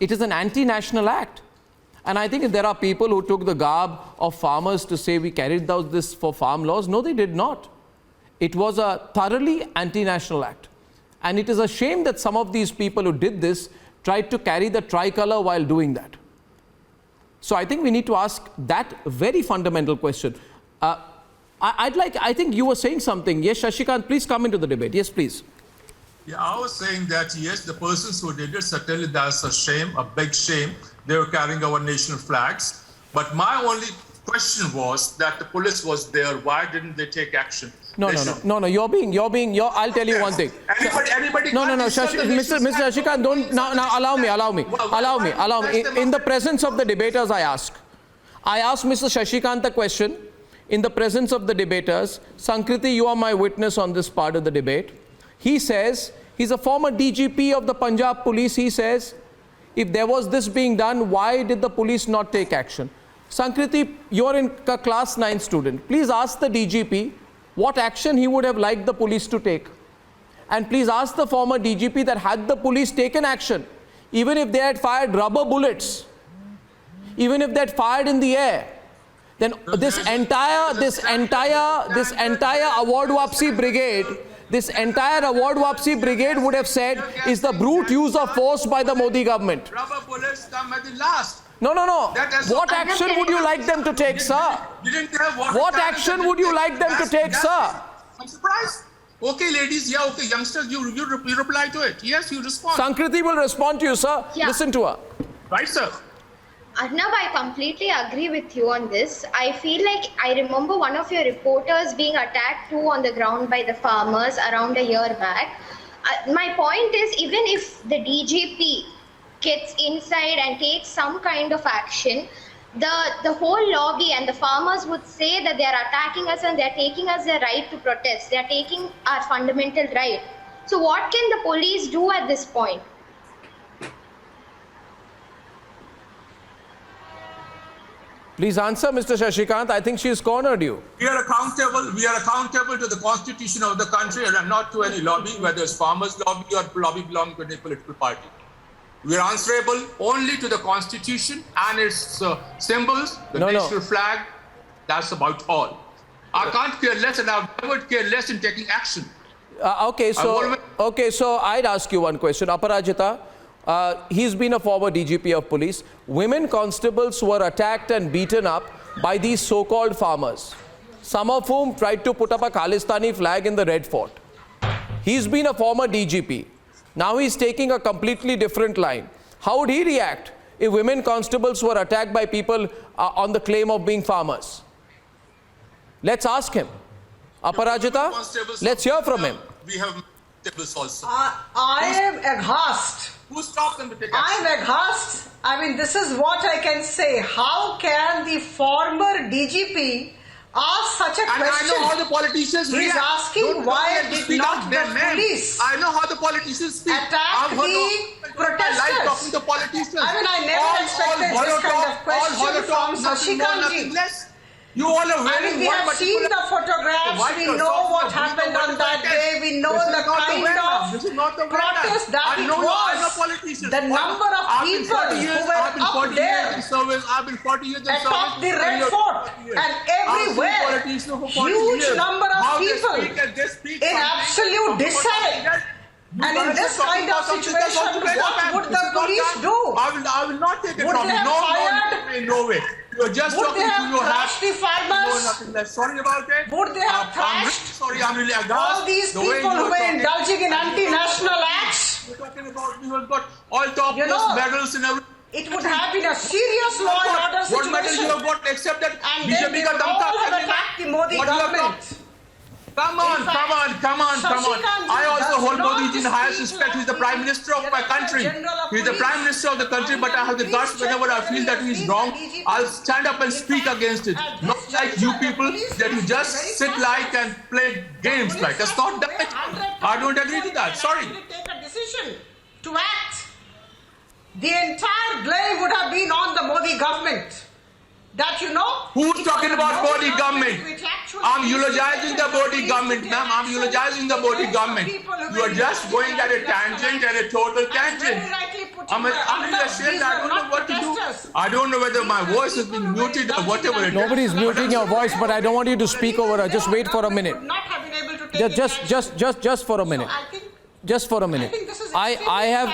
It is an anti-national act. And I think if there are people who took the garb of farmers to say we carried out this for farm laws, no, they did not. It was a thoroughly anti-national act. And it is a shame that some of these people who did this tried to carry the tricolour while doing that. So I think we need to ask that very fundamental question. I think you were saying something. Yes, Shashikant, please come into the debate. Yes, please. Yeah, I was saying that, yes, the persons who did it, certainly that's a shame, a big shame. They were carrying our national flags. But my only question was that the police was there. Why didn't they take action? No. I'll tell you one thing. Anybody. No. Mr. Shashikant, don't. Now, allow me. In the presence of the debaters, I ask Mr. Shashikant the question. In the presence of the debaters, Sankriti, you are my witness on this part of the debate. He says, he's a former DGP of the Punjab police. He says, if there was this being done, why did the police not take action? Sankriti, you're a class 9 student. Please ask the DGP what action he would have liked the police to take. And please ask the former DGP that had the police taken action, even if they had fired rubber bullets, even if they had fired in the air, then this entire award wapsi brigade would have said is the brute use of force by the Modi government. Rubber bullets come at the last. No. What action would you like them to take, sir? What action would you like them to take, sir? I'm surprised. Okay, ladies. Yeah, okay, youngsters, you reply to it. Yes, you respond. Sankriti will respond to you, sir. Yeah. Listen to her. Right, sir. Arnab, I completely agree with you on this. I feel like I remember one of your reporters being attacked too on the ground by the farmers around a year back. My point is, even if the DGP gets inside and takes some kind of action, the whole lobby and the farmers would say that they are attacking us and they are taking us their right to protest. They are taking our fundamental right. So what can the police do at this point? Please answer, Mr. Shashikant. I think she has cornered you. We are accountable to the constitution of the country and not to any lobby, whether it's farmers' lobby or lobby belonging to any political party. We are answerable only to the constitution and its symbols, the national flag. That's about all. I can't care less, and I've never cared less in taking action. Okay, so I'd ask you one question. Aparajita, he's been a former DGP of police. Women constables were attacked and beaten up by these so-called farmers, some of whom tried to put up a Khalistani flag in the Red Fort. He's been a former DGP. Now he's taking a completely different line. How would he react if women constables were attacked by people on the claim of being farmers? Let's ask him. Aparajita, let's hear from him. We have constables also. I am aghast. Who stopped them to take I action? am aghast. I mean, this is what I can say. How can the former DGP ask such a question? And I know how the politicians react. He's asking why did not the police I know how the politicians speak. attack the protesters? Talking to politicians. I mean, I never expected this kind of question from Shashikant. You all are I mean, we have seen the photographs, we know what happened on that day, we know the kind of protest that it was. The number of people who were up there atop the Red Fort and everywhere, huge number of people in absolute disarray. And in this kind of situation, what would the police do? I will not take it Would from they you. have fired? No way. You are just Would talking they to have your hat. thrashed the farmers? Nothing less. Sorry about it. Would they have I'm really thrashed sorry. I'm really aghast. all these The people way you who are were talking. indulging in anti-national acts? We're talking about you have got all top You know, medals and everything. It would have been a serious law and order situation. What medal you have got except that And then they BJP ka would damka all have karne attacked the mein? Modi What you have government. got? Come on. I also hold Modi in highest respect. He's the Prime Minister of my country. He's the Prime Minister of the country, but I have the guts whenever I feel that he's wrong, I'll stand up and speak against it. Not like you people that you just sit like and play games like. That's not that. I don't agree to that. Sorry. Take a decision to act. The entire blame would have been on the Modi government. That you know. Who's talking about Modi government? I'm eulogizing the Modi government, ma'am. I'm eulogizing the Modi government. You are just going at a tangent and a total tangent. I'm ashamed. I don't know what to do. I don't know whether my voice has been muted or whatever it is. Nobody's muting your voice, but I don't want you to speak over her. Just wait for a minute. Just for a minute. Just for a minute. I have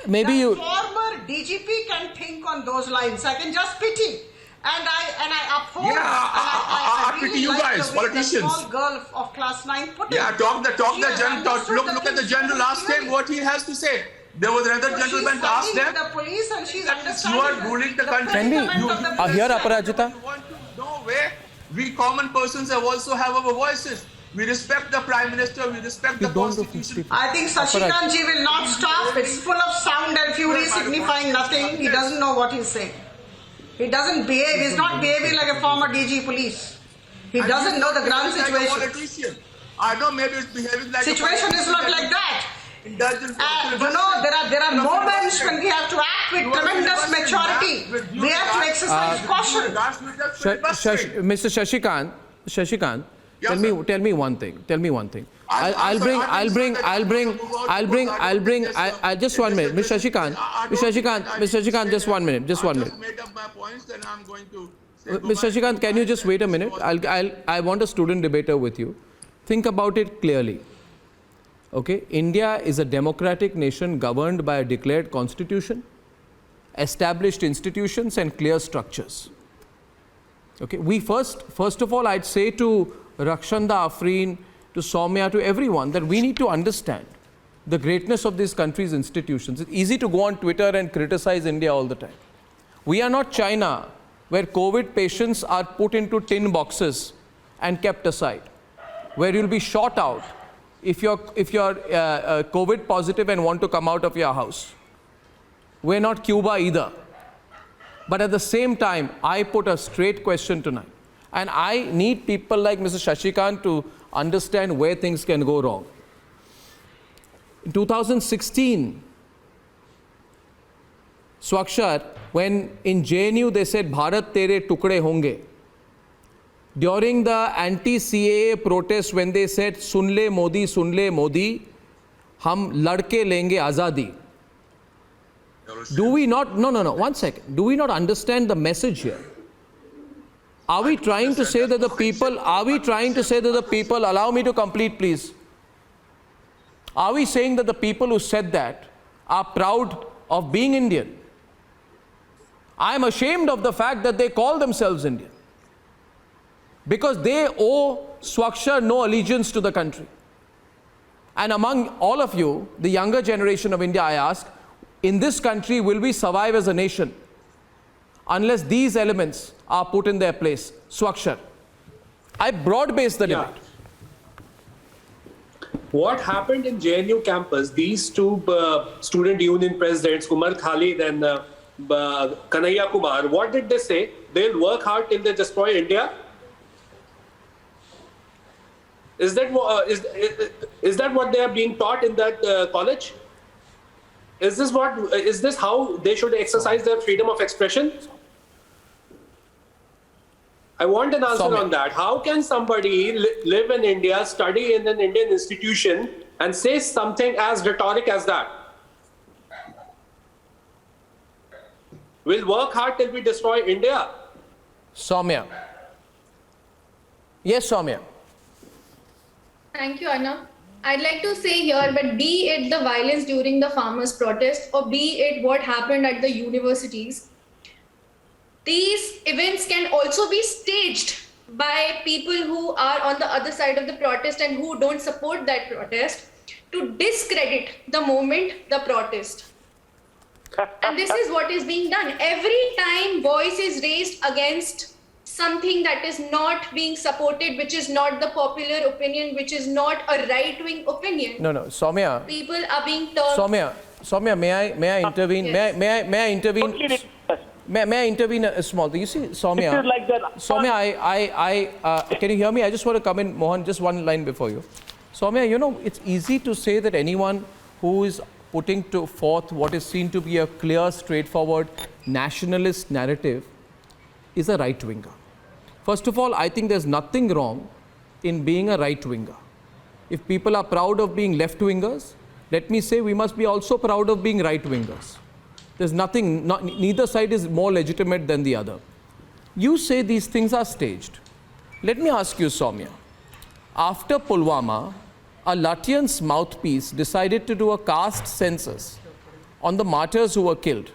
maybe you. Former DGP can think on those lines. I can just pity. And I uphold. Yeah, I pity you guys, politicians. The small girl of class 9 put Yeah, look at the general. Ask him what he has to say. There was another gentleman to ask them. The police and she's understanding. You are ruling the country. Can we hear Aparajita? No way. We common persons also have our voices. We respect the Prime Minister. We respect the Constitution. I think Shashikant ji will not stop. It's full of sound and fury signifying nothing. He doesn't know what he's saying. He doesn't behave. He's not behaving like a former DG police. He doesn't know the ground situation. I know maybe it's behaving like situation is not like that. You know, there are moments when we have to act with tremendous maturity. We have to exercise caution. Mr. Shashikant, tell me one thing. I'll just 1 minute. Mr. Shashikant, just 1 minute. Just 1 minute. Mr. Shashikant, can you just wait a minute? I want a student debater with you. Think about it clearly. Okay, India is a democratic nation governed by a declared constitution, established institutions and clear structures. Okay, we first of all, I'd say to Rakshanda, Afreen, to Soumya, to everyone, that we need to understand the greatness of this country's institutions. It's easy to go on Twitter and criticize India all the time. We are not China, where COVID patients are put into tin boxes and kept aside, where you'll be shot out if you're COVID positive and want to come out of your house. We're not Cuba either. But at the same time, I put a straight question tonight. And I need people like Mr. Shashikant to understand where things can go wrong. In 2016, Swakshar, when in JNU they said, Bharat tere tukde honge. During the anti-CAA protest, when they said, Sunle Modi, hum ladke lenge azadi. Do we not, no, 1 second. Do we not understand the message here? Are we trying to say that the people, allow me to complete please. Are we saying that the people who said that are proud of being Indian? I am ashamed of the fact that they call themselves Indian. Because they owe Swakshar no allegiance to the country. And among all of you, the younger generation of India, I ask, in this country, will we survive as a nation unless these elements are put in their place? Swakshar. I broad-based the debate. What happened in JNU campus, these two student union presidents, Umar Khalid and Kanhaiya Kumar, what did they say? They'll work hard till they destroy India? Is that what they are being taught in that college? Is this how they should exercise their freedom of expression? I want an answer on that. How can somebody live in India, study in an Indian institution, and say something as rhetoric as that? We'll work hard till we destroy India. Soumya. Yes, Soumya. Thank you, Arnab. I'd like to say here, but be it the violence during the farmers' protest or be it what happened at the universities, these events can also be staged by people who are on the other side of the protest and who don't support that protest to discredit the movement, the protest. And this is what is being done. Every time voice is raised against something that is not being supported, which is not the popular opinion, which is not a right-wing opinion. No, Soumya. People are being turned. Soumya, may I intervene? Yes. May I intervene? May I intervene a small thing? You see, Soumya. It is like that. Soumya, can you hear me? I just want to come in, Mohan, just one line before you. Soumya, you know, it's easy to say that anyone who is putting forth what is seen to be a clear, straightforward nationalist narrative is a right-winger. First of all, I think there's nothing wrong in being a right-winger. If people are proud of being left-wingers, let me say we must be also proud of being right-wingers. There's nothing, neither side is more legitimate than the other. You say these things are staged. Let me ask you, Soumya. After Pulwama, a Lutyens mouthpiece decided to do a caste census on the martyrs who were killed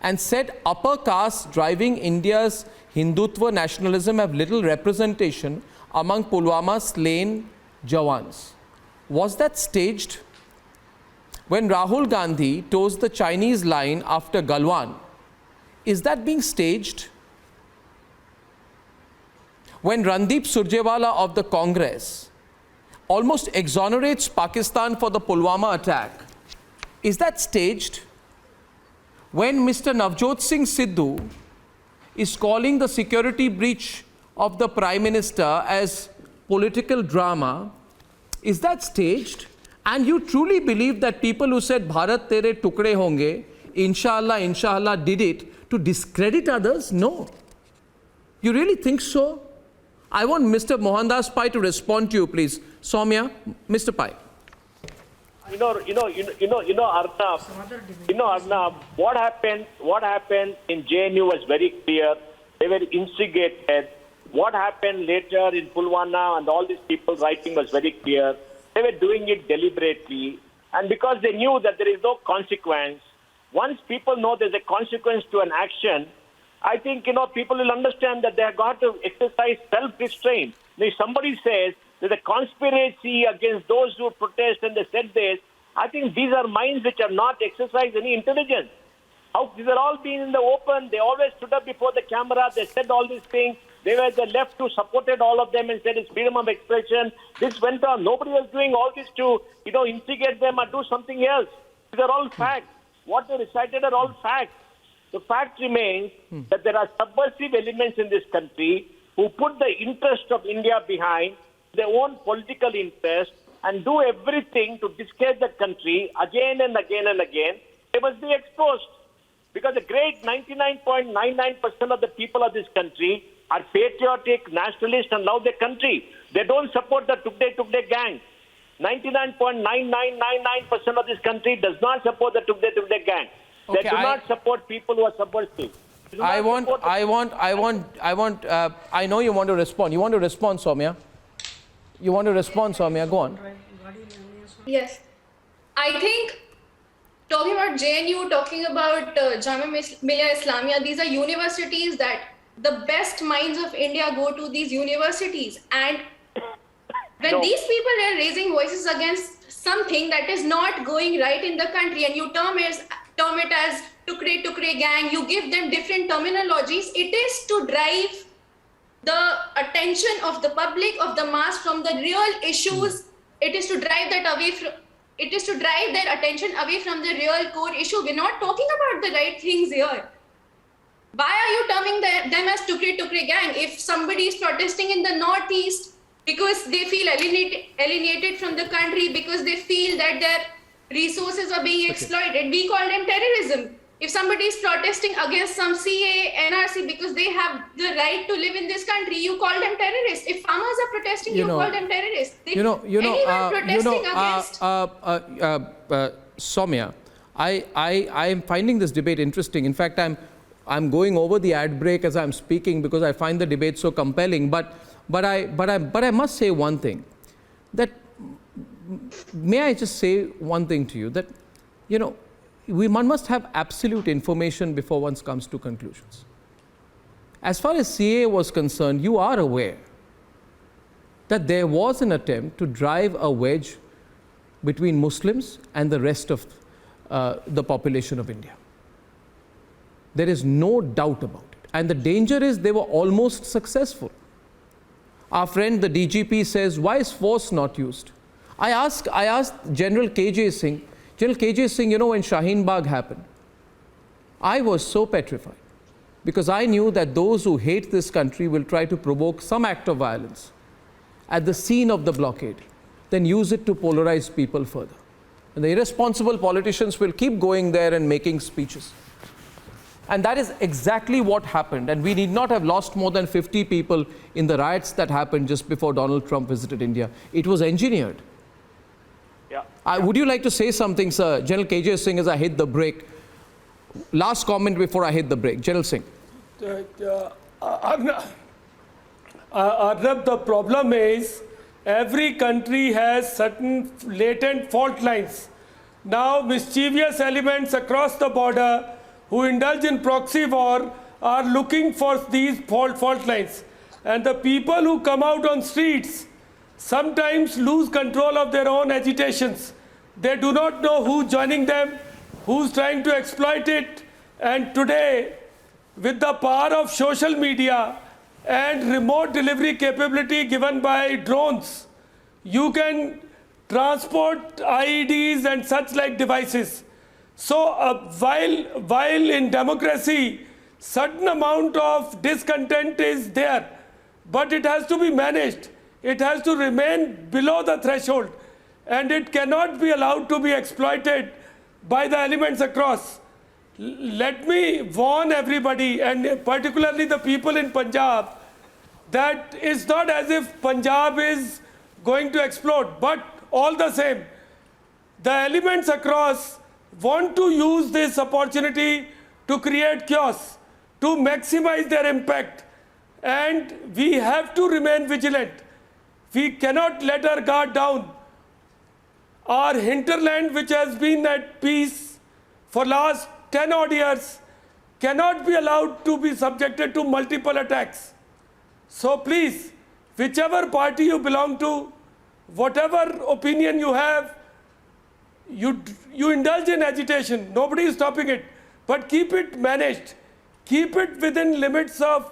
and said upper castes driving India's Hindutva nationalism have little representation among Pulwama's slain Jawans. Was that staged? When Rahul Gandhi toes the Chinese line after Galwan, is that being staged? When Randeep Surjewala of the Congress almost exonerates Pakistan for the Pulwama attack, is that staged? When Mr. Navjot Singh Sidhu is calling the security breach of the Prime Minister as political drama, is that staged? And you truly believe that people who said Bharat tere tukde honge, inshallah, did it to discredit others? No. You really think so? I want Mr. Mohandas Pai to respond to you, please. Soumya, Mr. Pai. Arnab, what happened in JNU was very clear. They were instigated. What happened later in Pulwama and all these people writing was very clear. They were doing it deliberately. And because they knew that there is no consequence, once people know there's a consequence to an action, I think, people will understand that they have got to exercise self-restraint. If somebody says there's a conspiracy against those who protest and they said this, I think these are minds which are not exercised any intelligence. How these are all being in the open. They always stood up before the camera. They said all these things. They were the left who supported all of them and said it's freedom of expression. This went on. Nobody was doing all this to, instigate them or do something else. These are all facts. What they recited are all facts. The fact remains that there are subversive elements in this country who put the interest of India behind their own political interest and do everything to discredit the country again and again and again. They must be exposed. Because the great 99.99% of the people of this country are patriotic, nationalist, and love their country. They don't support the Tugde gang. 99.9999% of this country does not support the Tugde gang. They do not support people who are subversive. I know you want to respond. You want to respond, Soumya? You want to respond, Soumya? Go on. Yes. I think talking about JNU, talking about Jamia Millia Islamia, these are universities that the best minds of India go to these universities. And when these people are raising voices against something that is not going right in the country and you term it as Tukre gang, you give them different terminologies, it is to drive the attention of the public, of the mass from the real issues. It is to drive that away from, it is to drive their attention away from the real core issue. We're not talking about the right things here. Why are you terming them as Tukre gang? If somebody is protesting in the northeast because they feel alienated from the country, because they feel that their resources are being exploited, we call them terrorism. If somebody is protesting against some CA, NRC because they have the right to live in this country, you call them terrorists. If farmers are protesting, you call them terrorists. Soumya, I am finding this debate interesting. In fact, I'm going over the ad break as I'm speaking because I find the debate so compelling. But I must say one thing. That may I just say one thing to you, that one must have absolute information before one comes to conclusions. As far as CA was concerned, you are aware that there was an attempt to drive a wedge between Muslims and the rest of the population of India. There is no doubt about it. And the danger is they were almost successful. Our friend, the DGP, says, why is force not used? I asked General KJ Singh, when Shaheen Bagh happened, I was so petrified because I knew that those who hate this country will try to provoke some act of violence at the scene of the blockade, then use it to polarize people further. And the irresponsible politicians will keep going there and making speeches. And that is exactly what happened. And we need not have lost more than 50 people in the riots that happened just before Donald Trump visited India. It was engineered. Would you like to say something, sir? General KJ Singh, as I hit the break. Last comment before I hit the break. General Singh. Arnab, the problem is every country has certain latent fault lines. Now, mischievous elements across the border who indulge in proxy war are looking for these fault lines. And the people who come out on streets sometimes lose control of their own agitations. They do not know who's joining them, who's trying to exploit it. And today, with the power of social media and remote delivery capability given by drones, you can transport IEDs and such like devices. So while in democracy, certain amount of discontent is there, but it has to be managed. It has to remain below the threshold, and it cannot be allowed to be exploited by the elements across. Let me warn everybody, and particularly the people in Punjab, that it's not as if Punjab is going to explode, but all the same, the elements across want to use this opportunity to create chaos, to maximize their impact, and we have to remain vigilant. We cannot let our guard down. Our hinterland, which has been at peace for last 10 odd years, cannot be allowed to be subjected to multiple attacks. So please, whichever party you belong to, whatever opinion you have, you indulge in agitation. Nobody is stopping it. but keep it managed. Keep it within limits of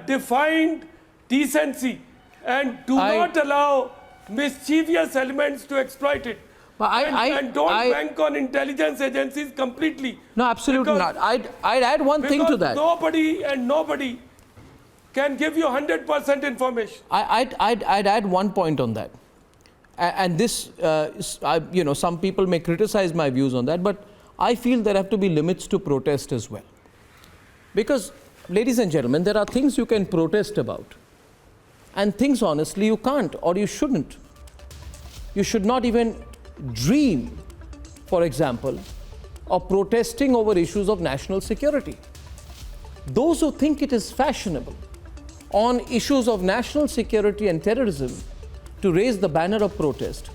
defined decency, and do not allow mischievous elements to exploit it. And don't bank on intelligence agencies completely. No, absolutely not. I'd add one thing to that. Nobody can give you 100% information. I'd add one point on that. And this, some people may criticize my views on that, but I feel there have to be limits to protest as well. Because, ladies and gentlemen, there are things you can protest about, and things, honestly, you can't or you shouldn't. You should not even dream, for example, of protesting over issues of national security. Those who think it is fashionable on issues of national security and terrorism to raise the banner of protest,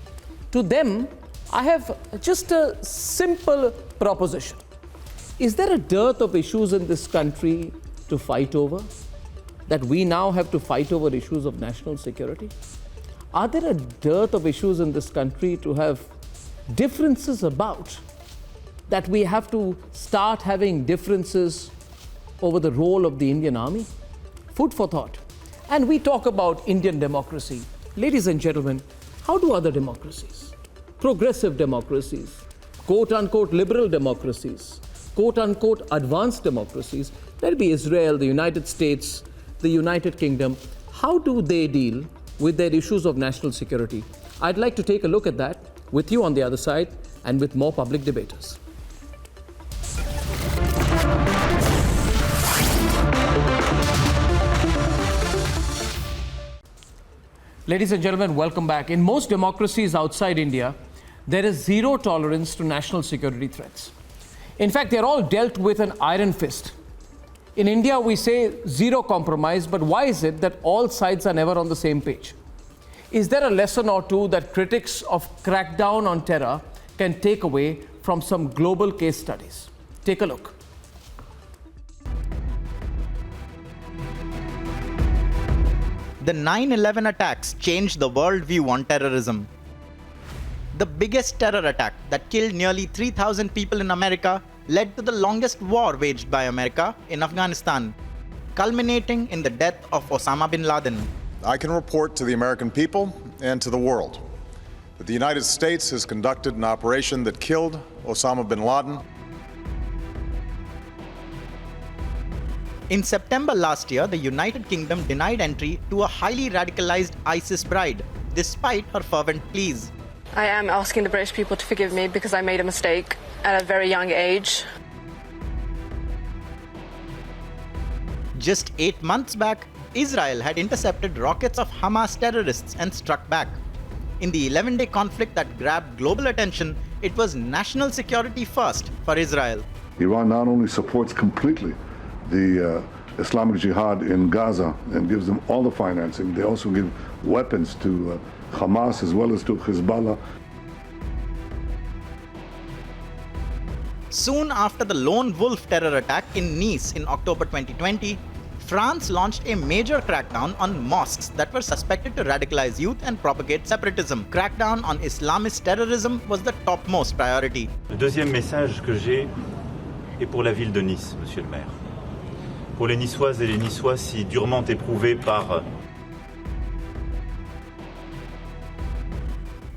to them, I have just a simple proposition. Is there a dearth of issues in this country to fight over, that we now have to fight over issues of national security? Are there a dearth of issues in this country to have differences about, that we have to start having differences over the role of the Indian Army? Food for thought. And we talk about Indian democracy. Ladies and gentlemen, how do other democracies, progressive democracies, quote-unquote liberal democracies, quote-unquote advanced democracies, let it be Israel, the United States, the United Kingdom, how do they deal with their issues of national security? I'd like to take a look at that with you on the other side and with more public debaters. Ladies and gentlemen, welcome back. In most democracies outside India, there is zero tolerance to national security threats. In fact, they're all dealt with an iron fist. In India, we say zero compromise, but why is it that all sides are never on the same page? Is there a lesson or two that critics of crackdown on terror can take away from some global case studies? Take a look. The 9/11 attacks changed the worldview on terrorism. The biggest terror attack that killed nearly 3,000 people in America led to the longest war waged by America in Afghanistan, culminating in the death of Osama bin Laden. I can report to the American people and to the world that the United States has conducted an operation that killed Osama bin Laden. In September last year, the United Kingdom denied entry to a highly radicalized ISIS bride, despite her fervent pleas. I am asking the British people to forgive me because I made a mistake at a very young age. Just 8 months back, Israel had intercepted rockets of Hamas terrorists and struck back. In the 11-day conflict that grabbed global attention, it was national security first for Israel. Iran not only supports completely the Islamic Jihad in Gaza and gives them all the financing, they also give weapons to Hamas as well as to Hezbollah. Soon after the Lone Wolf terror attack in Nice in October 2020, France launched a major crackdown on mosques that were suspected to radicalize youth and propagate separatism. Crackdown on Islamist terrorism was the topmost priority. Le deuxième message que j'ai est pour la ville de Nice, monsieur le maire. Pour les Niçoises et les Niçois si durement éprouvés par...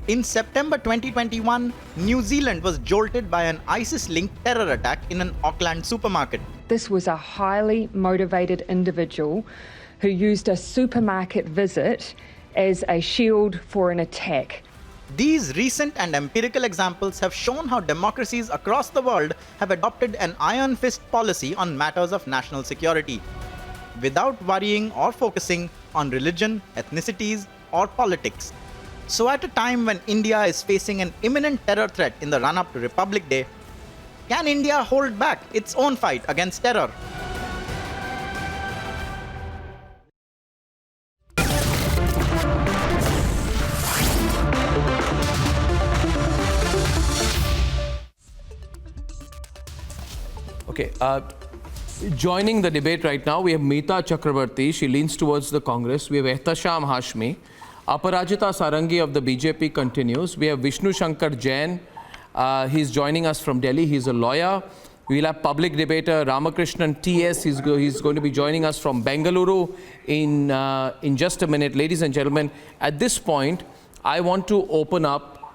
In September 2021, New Zealand was jolted by an ISIS-linked terror attack in an Auckland supermarket. This was a highly motivated individual who used a supermarket visit as a shield for an attack. These recent and empirical examples have shown how democracies across the world have adopted an iron fist policy on matters of national security, without worrying or focusing on religion, ethnicities, or politics. So at a time when India is facing an imminent terror threat in the run-up to Republic Day, can India hold back its own fight against terror? Okay, joining the debate right now, we have Meeta Chakrabarti. She leans towards the Congress. We have Ehtasham Hashmi. Aparajita Sarangi of the BJP continues. We have Vishnu Shankar Jain. He's joining us from Delhi. He's a lawyer. We'll have public debater Ramakrishnan TS. He's going to be joining us from Bengaluru in just a minute. Ladies and gentlemen, at this point, I want to open up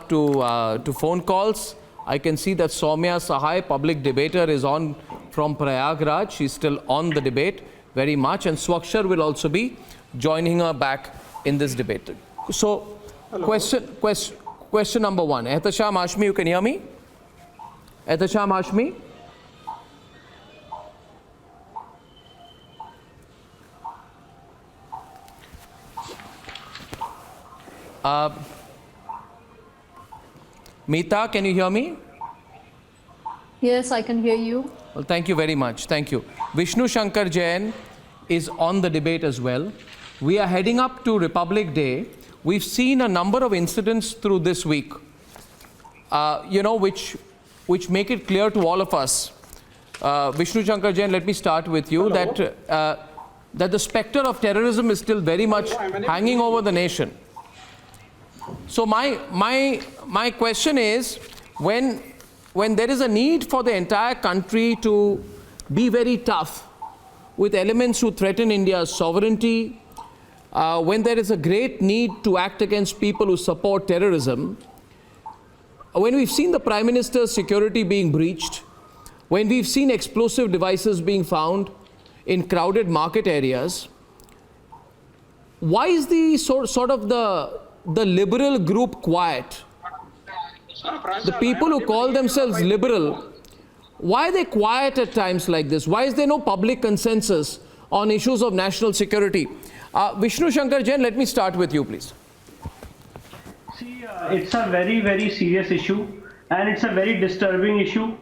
to phone calls. I can see that Soumya Sahai, public debater, is on from Prayagraj. She's still on the debate very much, and Swakshar will also be joining her back in this debate. So, question number one. Ehtasham Hashmi, you can hear me? Ehtasham Hashmi? Meeta, can you hear me? Yes, I can hear you. Well, thank you very much. Thank you. Vishnu Shankar Jain is on the debate as well. We are heading up to Republic Day. We've seen a number of incidents through this week, which make it clear to all of us. Vishnu Shankar Jain, let me start with you, that the specter of terrorism is still very much hanging over the nation. So my question is, when there is a need for the entire country to be very tough with elements who threaten India's sovereignty, when there is a great need to act against people who support terrorism, when we've seen the Prime Minister's security being breached, when we've seen explosive devices being found in crowded market areas, why is the sort of the liberal group quiet? The people who call themselves liberal, why are they quiet at times like this? Why is there no public consensus on issues of national security? Vishnu Shankar Jain, let me start with you, please. See, it's a very, very serious issue, and it's a very disturbing issue.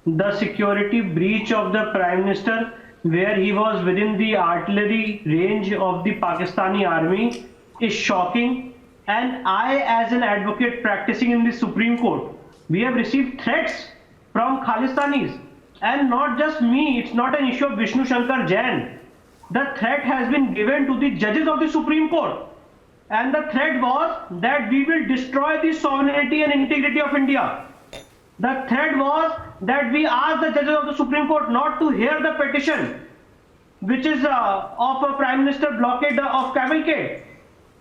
The security breach of the Prime Minister, where he was within the artillery range of the Pakistani army, is shocking. And I, as an advocate practicing in the Supreme Court, we have received threats from Khalistanis. And not just me, it's not an issue of Vishnu Shankar Jain. The threat has been given to the judges of the Supreme Court. And the threat was that we will destroy the sovereignty and integrity of India. The threat was that we asked the judges of the Supreme Court not to hear the petition, which is of a Prime Minister blockade of cavalcade.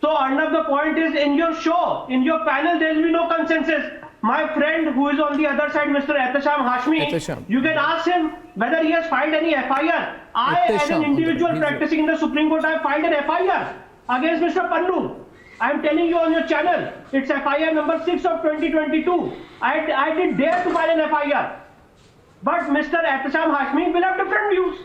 So, Arnab, the point is, in your show, in your panel, there will be no consensus. My friend who is on the other side, Mr. Ehtasham Hashmi, you can ask him whether he has filed any FIR. I, as an individual practicing in the Supreme Court, I have filed an FIR against Mr. Pannu. I am telling you on your channel, it's FIR number 6 of 2022. I did dare to file an FIR. But Mr. Ehtasham Hashmi will have different views.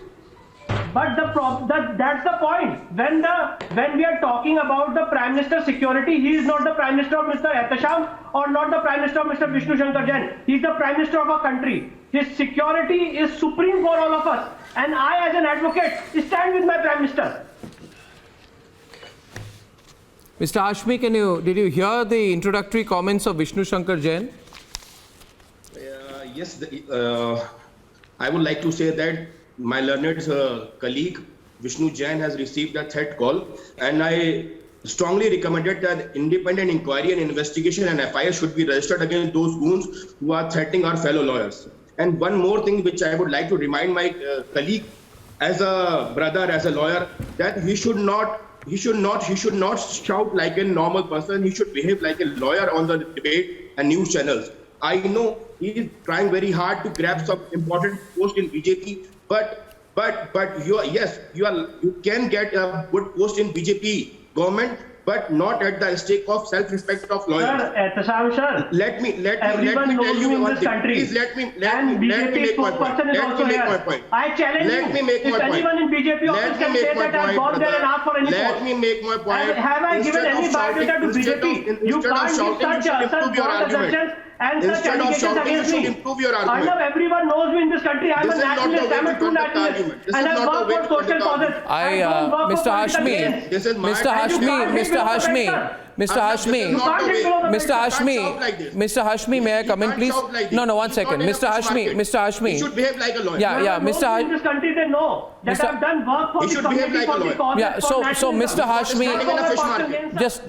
But that's the point. When we are talking about the Prime Minister's security, he is not the Prime Minister of Mr. Ehtasham or not the Prime Minister of Mr. Vishnu Shankar Jain. He is the Prime Minister of our country. His security is supreme for all of us. And I, as an advocate, stand with my Prime Minister. Mr. Hashmi, did you hear the introductory comments of Vishnu Shankar Jain? Yes, I would like to say that my learned colleague Vishnu Jain has received a threat call, and I strongly recommended that independent inquiry and investigation and FIR should be registered against those goons who are threatening our fellow lawyers. And one more thing which I would like to remind my colleague, as a brother, as a lawyer, that he should not shout like a normal person. He should behave like a lawyer on the debate and news channels. I know he is trying very hard to grab some important post in BJP, but you can get a good post in BJP government, but not at the stake of self-respect of lawyers. Sir, Ehtasham sir, let me tell you one thing. Please let me make my point. I challenge you. If anyone in BJP office can say that I've gone there and asked for any post. Let me make my point. Have I given any biodata to BJP? You can't give such assumptions and such allegations against me. Arnab, everyone knows me in this country. I'm a nationalist, I'm a true nationalist, and I've worked for social causes. Mr. Hashmi, may I come in, please? No, 1 second. Mr. Hashmi. He should behave like a lawyer. Yeah, Mr. Hashmi. In this country, they know that I've done work for the community, for the causes. Yeah, so Mr. Hashmi,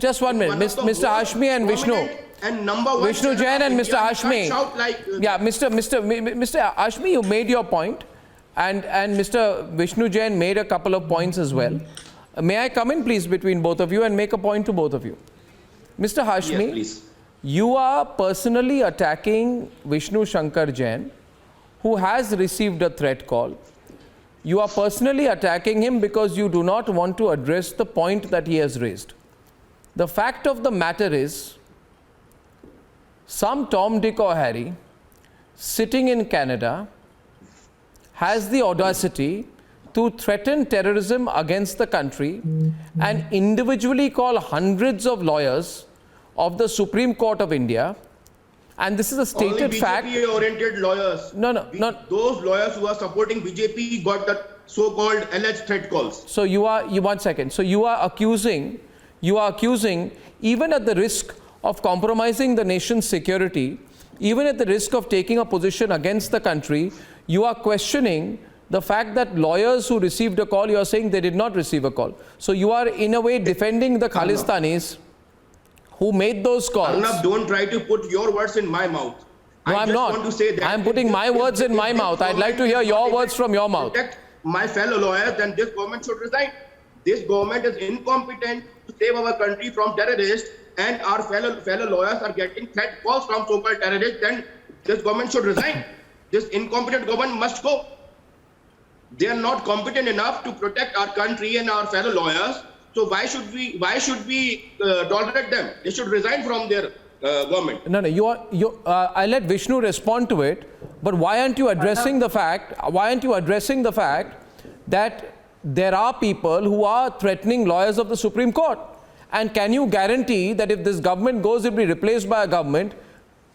just 1 minute. Mr. Hashmi and Vishnu. and number one. Vishnu Jain and Mr. Hashmi. Shout like, yeah, Mr. Hashmi, you made your point, and Mr. Vishnu Jain made a couple of points as well. May I come in, please, between both of you and make a point to both of you? Mr. Hashmi, yes, please. You are personally attacking Vishnu Shankar Jain, who has received a threat call. You are personally attacking him because you do not want to address the point that he has raised. The fact of the matter is, some Tom, Dick or Harry sitting in Canada has the audacity to threaten terrorism against the country and individually call hundreds of lawyers of the Supreme Court of India, and this is a stated only fact. BJP-oriented lawyers. No. Those lawyers who are supporting BJP got the so-called alleged threat calls. So you 1 second. So you are accusing, even at the risk of compromising the nation's security, even at the risk of taking a position against the country, you are questioning the fact that lawyers who received a call, you are saying they did not receive a call. So you are in a way defending the Khalistanis who made those calls. Arnab, don't try to put your words in my mouth. No, I'm not. Want to say that I'm putting my words in my mouth. I'd like to hear your words from your mouth. Protect my fellow lawyers, then this government should resign. This government is incompetent to save our country from terrorists, and our fellow lawyers are getting threat calls from so-called terrorists. Then this government should resign. This incompetent government must go. They are not competent enough to protect our country and our fellow lawyers. So why should we tolerate them? They should resign from their government. No. I let Vishnu respond to it. But why aren't you addressing the fact? Why aren't you addressing the fact that there are people who are threatening lawyers of the Supreme Court? And can you guarantee that if this government goes, it will be replaced by a government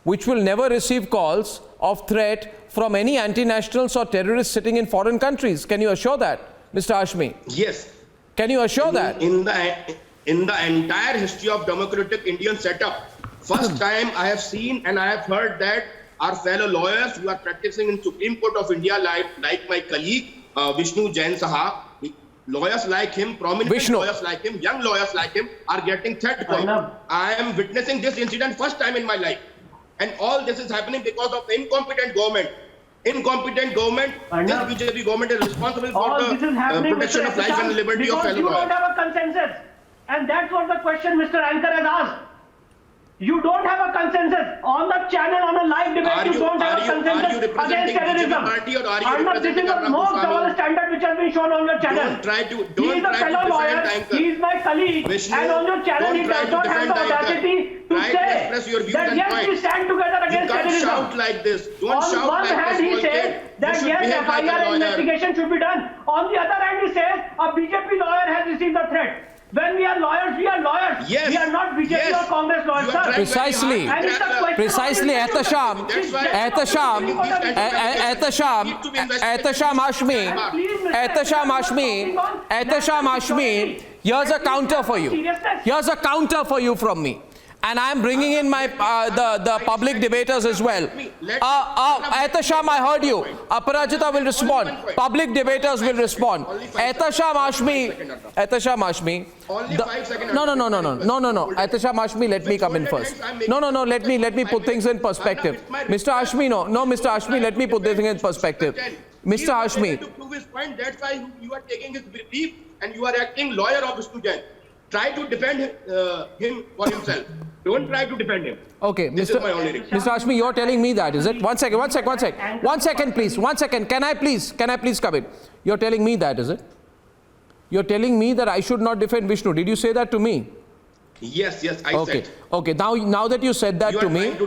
which will never receive calls of threat from any anti-nationals or terrorists sitting in foreign countries? Can you assure that, Mr. Hashmi? Yes. Can you assure that? In the entire history of democratic Indian setup, first time I have seen and I have heard that our fellow lawyers who are practicing in Supreme Court of India, like my colleague Vishnu Jain Saha, lawyers like him, prominent lawyers like him, young lawyers like him are getting threat calls. I am witnessing this incident first time in my life. And all this is happening because of incompetent government. Incompetent government, this BJP government is responsible for the protection of life and liberty of fellow lawyers. You don't have a consensus. And that's what the question Mr. Anchor has asked. You don't have a consensus. On the channel, on a live debate, you don't have a consensus against terrorism. Arnab, this is the most double standard which has been shown on your channel. He is a fellow lawyer, he is my colleague, and on your channel he does not have the audacity to say that yes, we stand together against terrorism. Don't shout like this. Don't shout on one like hand this. he says that yes, FIR investigation should be done. On the other hand he says a BJP lawyer has received a threat. When we are lawyers, we are lawyers. Yes. We are not BJP or Congress lawyers, sir. Precisely. And it's a question Precisely. of Ehtasham Hashmi, here's a counter for you. Here's a counter for you from me. And I'm bringing in my the public debaters as well. Ehtasham, I heard you. Aparajita will respond. Public debaters will respond. Ehtasham Hashmi. No. Ehtasham Hashmi, let me come in first. No. Let me put things in perspective. Mr. Hashmi, no, Mr. Hashmi, let me put this thing in perspective. Mr. Hashmi. To prove his point, that's why you are taking his brief and you are acting lawyer of Vishnu Jain. Try to defend him for himself. Don't try to defend him. Okay, this is my only request. Mr. Hashmi, you're telling me that, is it? One second, please. 1 second. Can I please come in? You're telling me that, is it? You're telling me that I should not defend Vishnu. Did you say that to me? Yes, I said. Okay. Now that you said that to me,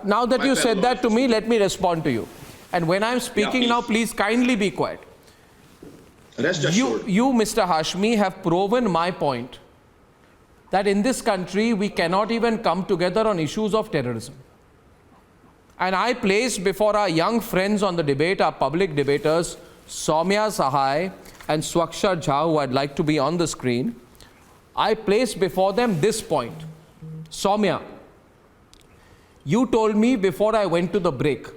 now that you said that to me, let me respond to you. And when I'm speaking now, please kindly be quiet. Rest assured. You, Mr. Hashmi, have proven my point that in this country we cannot even come together on issues of terrorism. And I placed before our young friends on the debate, our public debaters, Soumya Sahai and Swaksha Jha, who I'd like to be on the screen, I placed before them this point. Soumya, you told me before I went to the break,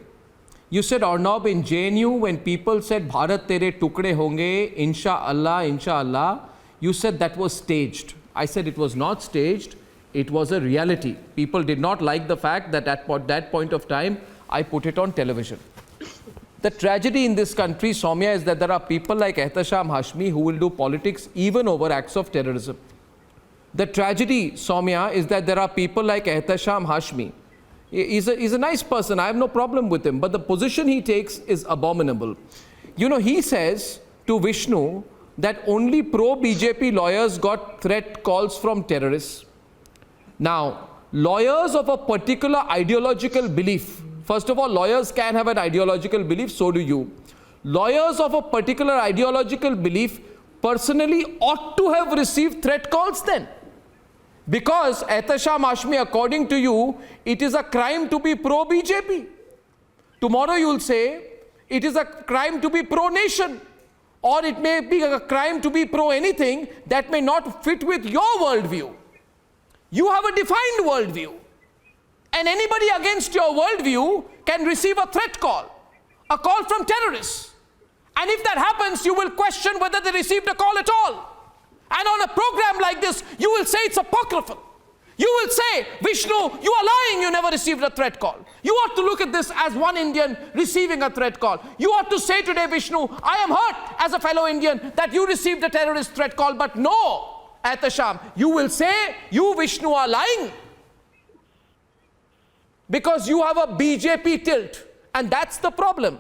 you said, Arnab, in JNU, when people said, Bharat tere tukde honge, inshallah, you said that was staged. I said it was not staged. It was a reality. People did not like the fact that at that point of time, I put it on television. The tragedy in this country, Soumya, is that there are people like Ehtasham Hashmi who will do politics even over acts of terrorism. The tragedy, Soumya, is that there are people like Ehtasham Hashmi. He's a nice person. I have no problem with him. But the position he takes is abominable. You know, he says to Vishnu that only pro-BJP lawyers got threat calls from terrorists. Now, lawyers of a particular ideological belief, first of all, lawyers can have an ideological belief, so do you. Lawyers of a particular ideological belief personally ought to have received threat calls then. Because, Ehtasham Hashmi, according to you, it is a crime to be pro-BJP. Tomorrow you will say, it is a crime to be pro-nation. Or it may be a crime to be pro-anything that may not fit with your worldview. You have a defined worldview. And anybody against your worldview can receive a threat call, a call from terrorists. And if that happens, you will question whether they received a call at all. And on a program like this, you will say it's apocryphal. You will say, Vishnu, you are lying, you never received a threat call. You ought to look at this as one Indian receiving a threat call. You ought to say today, Vishnu, I am hurt as a fellow Indian that you received a terrorist threat call, but no, Ehtasham, you will say, you Vishnu are lying. Because you have a BJP tilt, and that's the problem.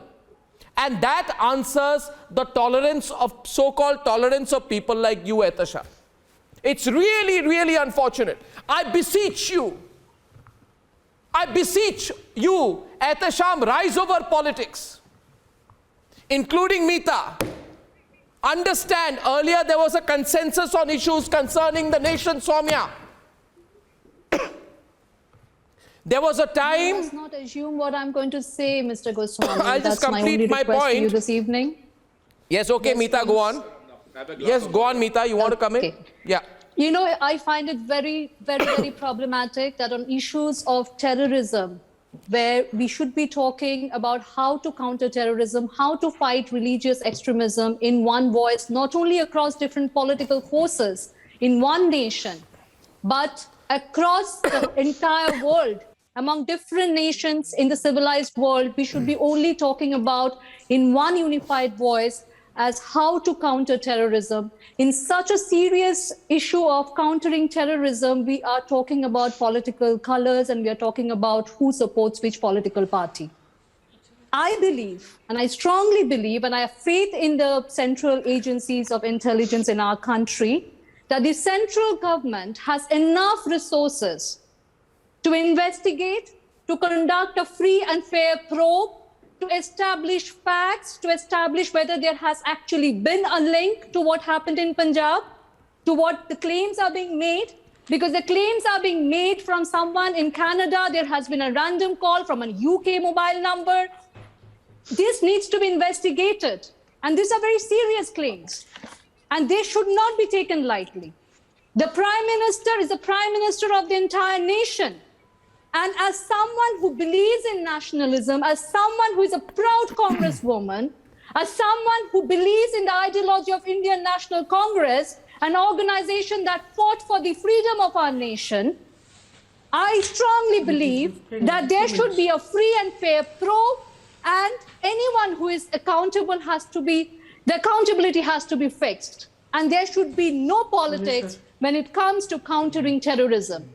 And that answers the tolerance of, so-called tolerance of people like you, Ehtasham. It's really, really unfortunate. I beseech you, Ehtasham, rise over politics, including Meeta. Understand, earlier there was a consensus on issues concerning the nation, Soumya. There was a time... Let's not assume what I'm going to say, Mr. Goswami. I'll just complete my point. To you point. this evening. Yes, okay, yes, Meeta, go on. Yes, go on, Meeta. You want to come in? Yeah. You know, I find it very, very problematic that on issues of terrorism, where we should be talking about how to counter terrorism, how to fight religious extremism in one voice, not only across different political forces in one nation, but across the entire world, among different nations in the civilized world, we should be only talking about in one unified voice as how to counter terrorism. In such a serious issue of countering terrorism, we are talking about political colors and we are talking about who supports which political party. I believe, and I strongly believe, and I have faith in the central agencies of intelligence in our country, that the central government has enough resources to investigate, to conduct a free and fair probe, to establish facts, to establish whether there has actually been a link to what happened in Punjab, to what the claims are being made, because the claims are being made from someone in Canada. There has been a random call from a UK mobile number. This needs to be investigated. And these are very serious claims. And they should not be taken lightly. The Prime Minister is the Prime Minister of the entire nation. And as someone who believes in nationalism, as someone who is a proud Congresswoman, as someone who believes in the ideology of Indian National Congress, an organization that fought for the freedom of our nation, I strongly believe that there should be a free and fair probe, and anyone who is accountable the accountability has to be fixed. And there should be no politics when it comes to countering terrorism.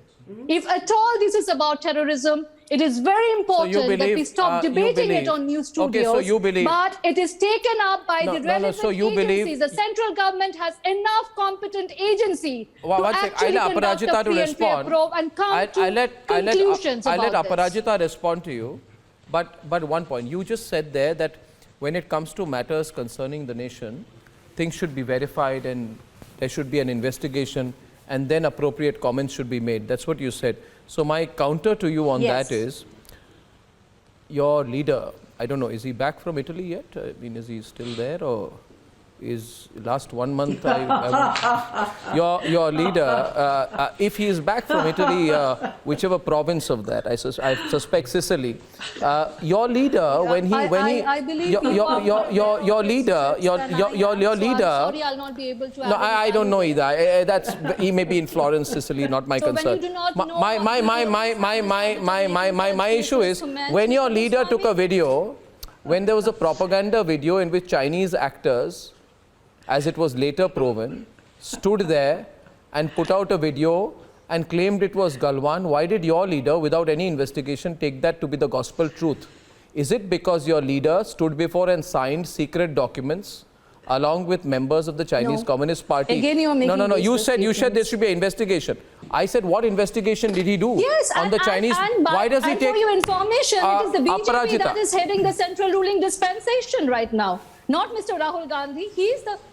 If at all this is about terrorism, it is very important that we stop debating it on news studios, but it is taken up by the relevant agencies. The central government has enough competent agency to actually conduct a free and fair probe and come to conclusions about this. I'll let Aparajita respond to you, but one point. You just said there that when it comes to matters concerning the nation, things should be verified and there should be an investigation, and then appropriate comments should be made. That's what you said. So my counter to you on that is, your leader, I don't know, is he back from Italy yet? I mean, is he still there or? is last 1 month. Your leader, if he is back from Italy, whichever province of that, I suspect Sicily. Your leader, when he, I believe your leader. Sorry, I'll not be able to. No, I don't know either. That's he may be in Florence, Sicily, not my concern. When you do not know my issue is when your leader took a video, when there was a propaganda video in which Chinese actors, as it was later proven, stood there and put out a video and claimed it was Galwan. Why did your leader, without any investigation, take that to be the gospel truth? Is it because your leader stood before and signed secret documents along with members of the Chinese Communist Party? Again, you're making No. You said there should be an investigation. I said, what investigation did he do? Yes, on the Chinese? Why does he take? For your information, it is the BJP Aparajita. that is heading the central ruling dispensation right now, not Mr. Rahul Gandhi.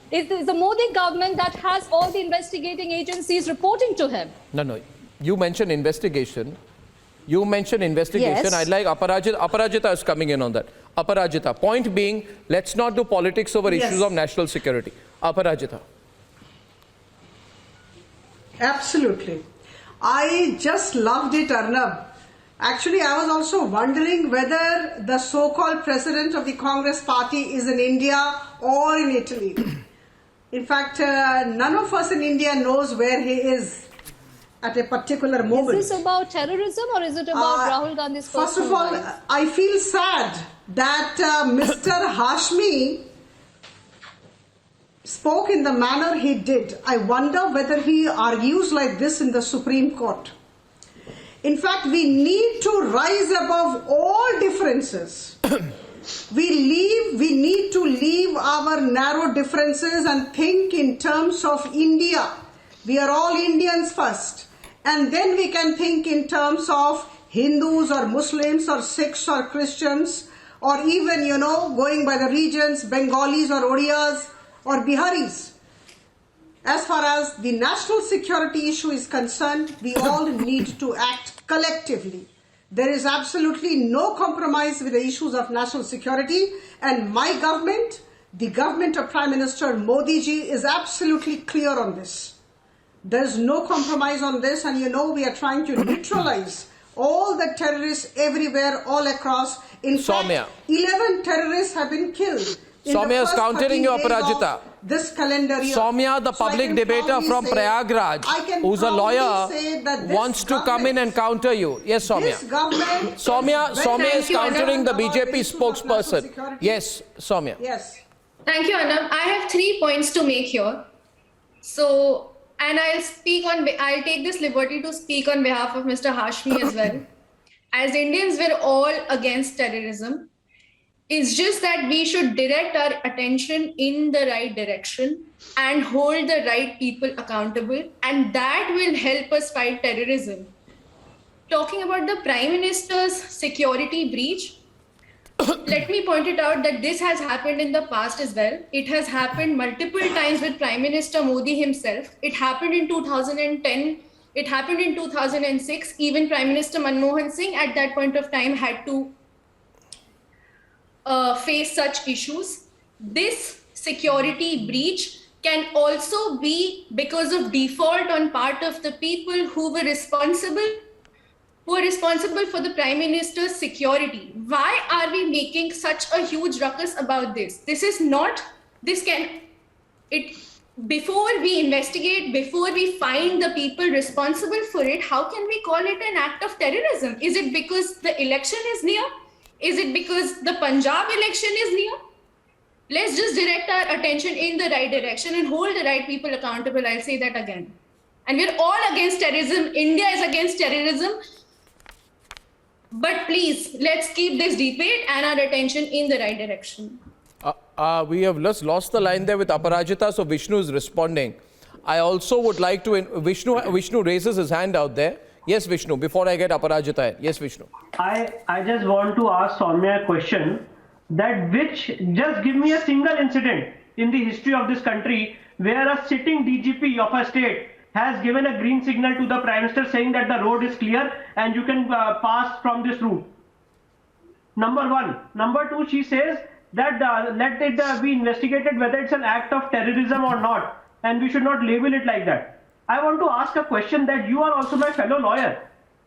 It's the Modi government that has all the investigating agencies reporting to him. No. You mentioned investigation. Yes. I'd like Aparajita is coming in on that. Aparajita. Point being, let's not do politics over issues of national security. Aparajita. Absolutely. I just loved it, Arnab. Actually, I was also wondering whether the so-called president of the Congress party is in India or in Italy. In fact, none of us in India knows where he is at a particular moment. Is this about terrorism or is it about Rahul Gandhi's First of all, life? I feel sad that Mr. Hashmi spoke in the manner he did. I wonder whether he argues like this in the Supreme Court. In fact, we need to rise above all differences. We need to leave our narrow differences and think in terms of India. We are all Indians first. And then we can think in terms of Hindus or Muslims or Sikhs or Christians or even, going by the regions, Bengalis or Odias or Biharis. As far as the national security issue is concerned, we all need to act collectively. There is absolutely no compromise with the issues of national security, and my government, the government of Prime Minister Modi ji, is absolutely clear on this. There's no compromise on this, and we are trying to neutralize all the terrorists everywhere, all across. In fact, 11 terrorists have been killed. Soumya is countering you, Aparajita. This calendar year. Soumya, the public debater from Prayagraj, who's a lawyer, wants to come in and counter you. Yes, Soumya. Soumya is countering the BJP spokesperson. Yes, Soumya. Yes. Thank you, Arnab. I have 3 points to make here. So, and I'll take this liberty to speak on behalf of Mr. Hashmi as well. As Indians, we're all against terrorism. It's just that we should direct our attention in the right direction and hold the right people accountable, and that will help us fight terrorism. Talking about the Prime Minister's security breach, let me point it out that this has happened in the past as well. It has happened multiple times with Prime Minister Modi himself. It happened in 2010. It happened in 2006. Even Prime Minister Manmohan Singh at that point of time had to face such issues. This security breach can also be because of default on part of the people who were responsible for the Prime Minister's security. Why are we making such a huge ruckus about this? Before we investigate, before we find the people responsible for it, how can we call it an act of terrorism? Is it because the election is near? Is it because the Punjab election is near? Let's just direct our attention in the right direction and hold the right people accountable. I'll say that again. And we're all against terrorism. India is against terrorism. But please, let's keep this debate and our attention in the right direction. We have just lost the line there with Aparajita, so Vishnu is responding. I also would like to... Vishnu raises his hand out there. Yes, Vishnu, before I get Aparajita. Yes, Vishnu. I just want to ask Soumya a question. Just give me a single incident in the history of this country where a sitting DGP of a state has given a green signal to the Prime Minister saying that the road is clear and you can pass from this route. Number one. Number two, she says that let it be investigated whether it's an act of terrorism or not, and we should not label it like that. I want to ask a question that you are also my fellow lawyer.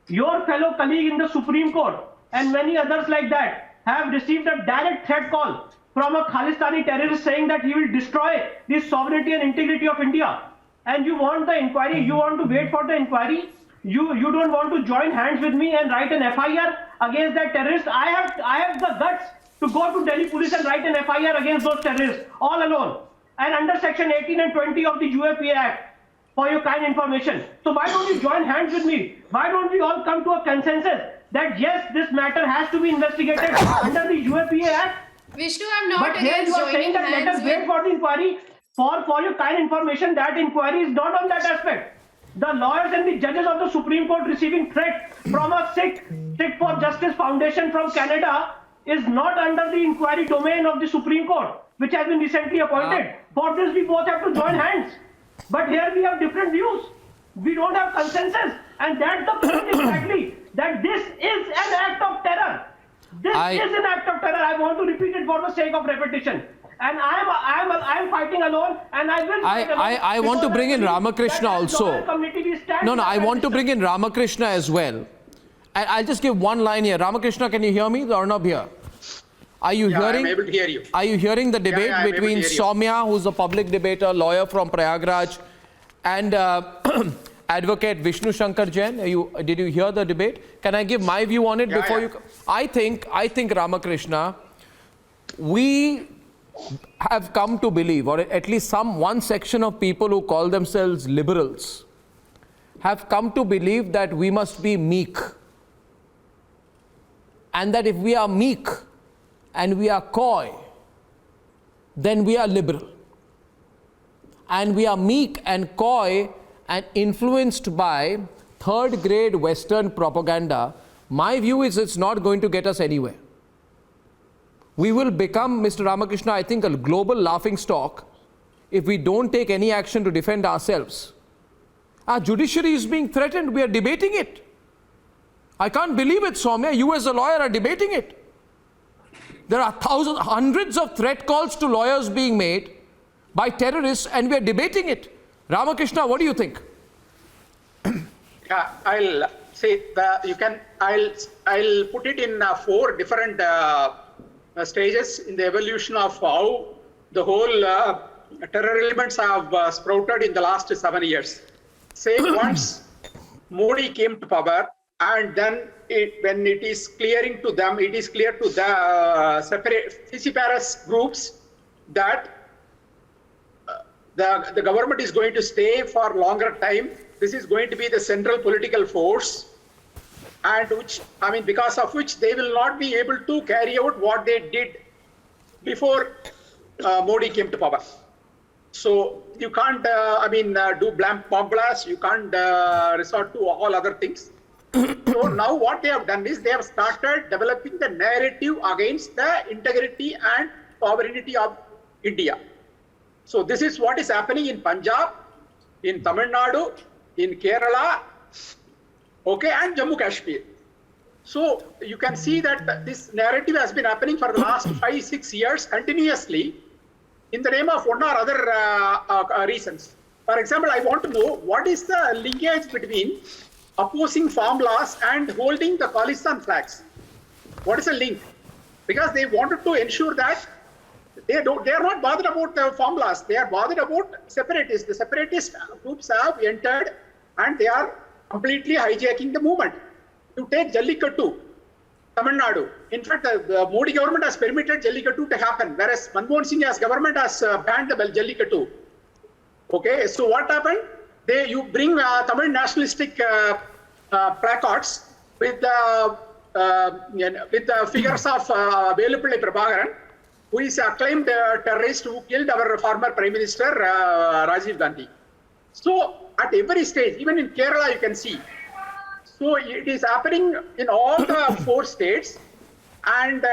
Your fellow colleague in the Supreme Court and many others like that have received a direct threat call from a Khalistani terrorist saying that he will destroy the sovereignty and integrity of India. And you want the inquiry, you want to wait for the inquiry, you don't want to join hands with me and write an FIR against that terrorist. I have the guts to go to Delhi police and write an FIR against those terrorists all alone. And under section 18 and 20 of the UAPA Act, for your kind information. So why don't you join hands with me? Why don't we all come to a consensus that yes, this matter has to be investigated under the UAPA Act? Vishnu, I'm not But here you are saying that let us wait for the inquiry. For your kind information, that inquiry is not on that aspect. The lawyers and the judges of the Supreme Court receiving threat from a Sikh for Justice Foundation from Canada is not under the inquiry domain of the Supreme Court, which has been recently appointed. For this, we both have to join hands. But here we have different views. We don't have consensus. And that's the point exactly, that this is an act of terror. This is an act of terror. I want to repeat it for the sake of repetition. And I'm fighting alone, and I will fight alone. I want to bring in Ramakrishna also. No, I want to bring in Ramakrishna as well. I'll just give one line here. Ramakrishna, can you hear me? Arnab here. Are you hearing? I'm able to hear you. Are you hearing the debate between Soumya, who's a public debater, lawyer from Prayagraj, and advocate Vishnu Shankar Jain? Did you hear the debate? Can I give my view on it before you? I think Ramakrishna, we have come to believe, or at least one section of people who call themselves liberals have come to believe that we must be meek, and that if we are meek and we are coy, then we are liberal. And we are meek and coy and influenced by third-grade Western propaganda. My view is it's not going to get us anywhere. We will become, Mr. Ramakrishna, I think, a global laughingstock if we don't take any action to defend ourselves. Our judiciary is being threatened. We are debating it. I can't believe it, Soumya. You as a lawyer are debating it. There are hundreds of threat calls to lawyers being made by terrorists, and we are debating it. Ramakrishna, what do you think? Yeah, I'll say I'll put it in 4 different stages in the evolution of how the whole terror elements have sprouted in the last 7 years. Say once Modi came to power, and then when it is clearing to them, it is clear to the separatist groups that the government is going to stay for longer time. This is going to be the central political force, and because of which they will not be able to carry out what they did before Modi came to power. So you can't, do bomb blast. You can't resort to all other things. So now what they have done is they have started developing the narrative against the integrity and sovereignty of India. So this is what is happening in Punjab, in Tamil Nadu, in Kerala, and Jammu Kashmir. So you can see that this narrative has been happening for the last 5-6 years continuously in the name of one or other reasons. For example, I want to know what is the linkage between opposing farm laws and holding the Khalistan flags. What is the link? Because they wanted to ensure that they are not bothered about the farm laws. They are bothered about separatists. The separatist groups have entered and they are completely hijacking the movement. To take Jallikattu, Tamil Nadu. In fact, the Modi government has permitted Jallikattu to happen, whereas Manmohan Singh's government has banned the Jallikattu. Okay, so what happened? You bring Tamil nationalistic placards with the figures of Velupillai Prabhakaran, who is acclaimed terrorist who killed our former Prime Minister Rajiv Gandhi. So at every stage, even in Kerala, you can see. So it is happening in all the 4 states, and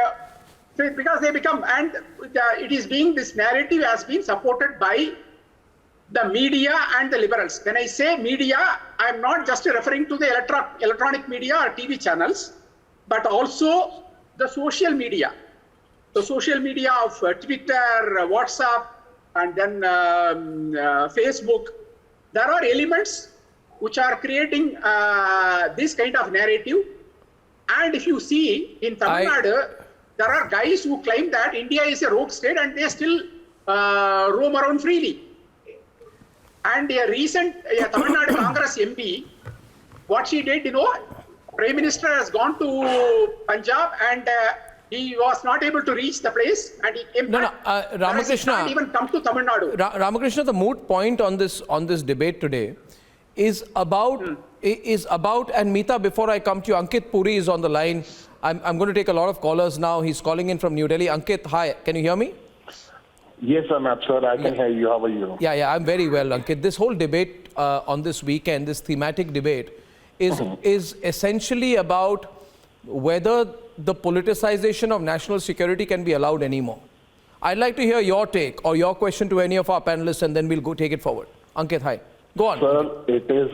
because they become, and it is being, this narrative has been supported by the media and the liberals. When I say media, I am not just referring to the electronic media or TV channels, but also the social media. the social media of Twitter, WhatsApp, and then Facebook, there are elements which are creating this kind of narrative. And if you see in Tamil Nadu, there are guys who claim that India is a rogue state and they still roam around freely. And a recent Tamil Nadu Congress MP, what she did, Prime Minister has gone to Punjab and he was not able to reach the place and he came back. Ramakrishna, he can't even come to Tamil Nadu. Ramakrishna, the moot point on this debate today is about, and Meeta, before I come to you, Ankit Puri is on the line. I'm going to take a lot of callers now. He's calling in from New Delhi. Ankit, hi, can you hear me? Yes, Arnab, sir, I can hear you. How are you? Yeah, I'm very well, Ankit. This whole debate on this weekend, this thematic debate, is essentially about whether the politicization of national security can be allowed anymore. I'd like to hear your take or your question to any of our panelists, and then we'll go take it forward. Ankit, hi. Go on. Sir, it is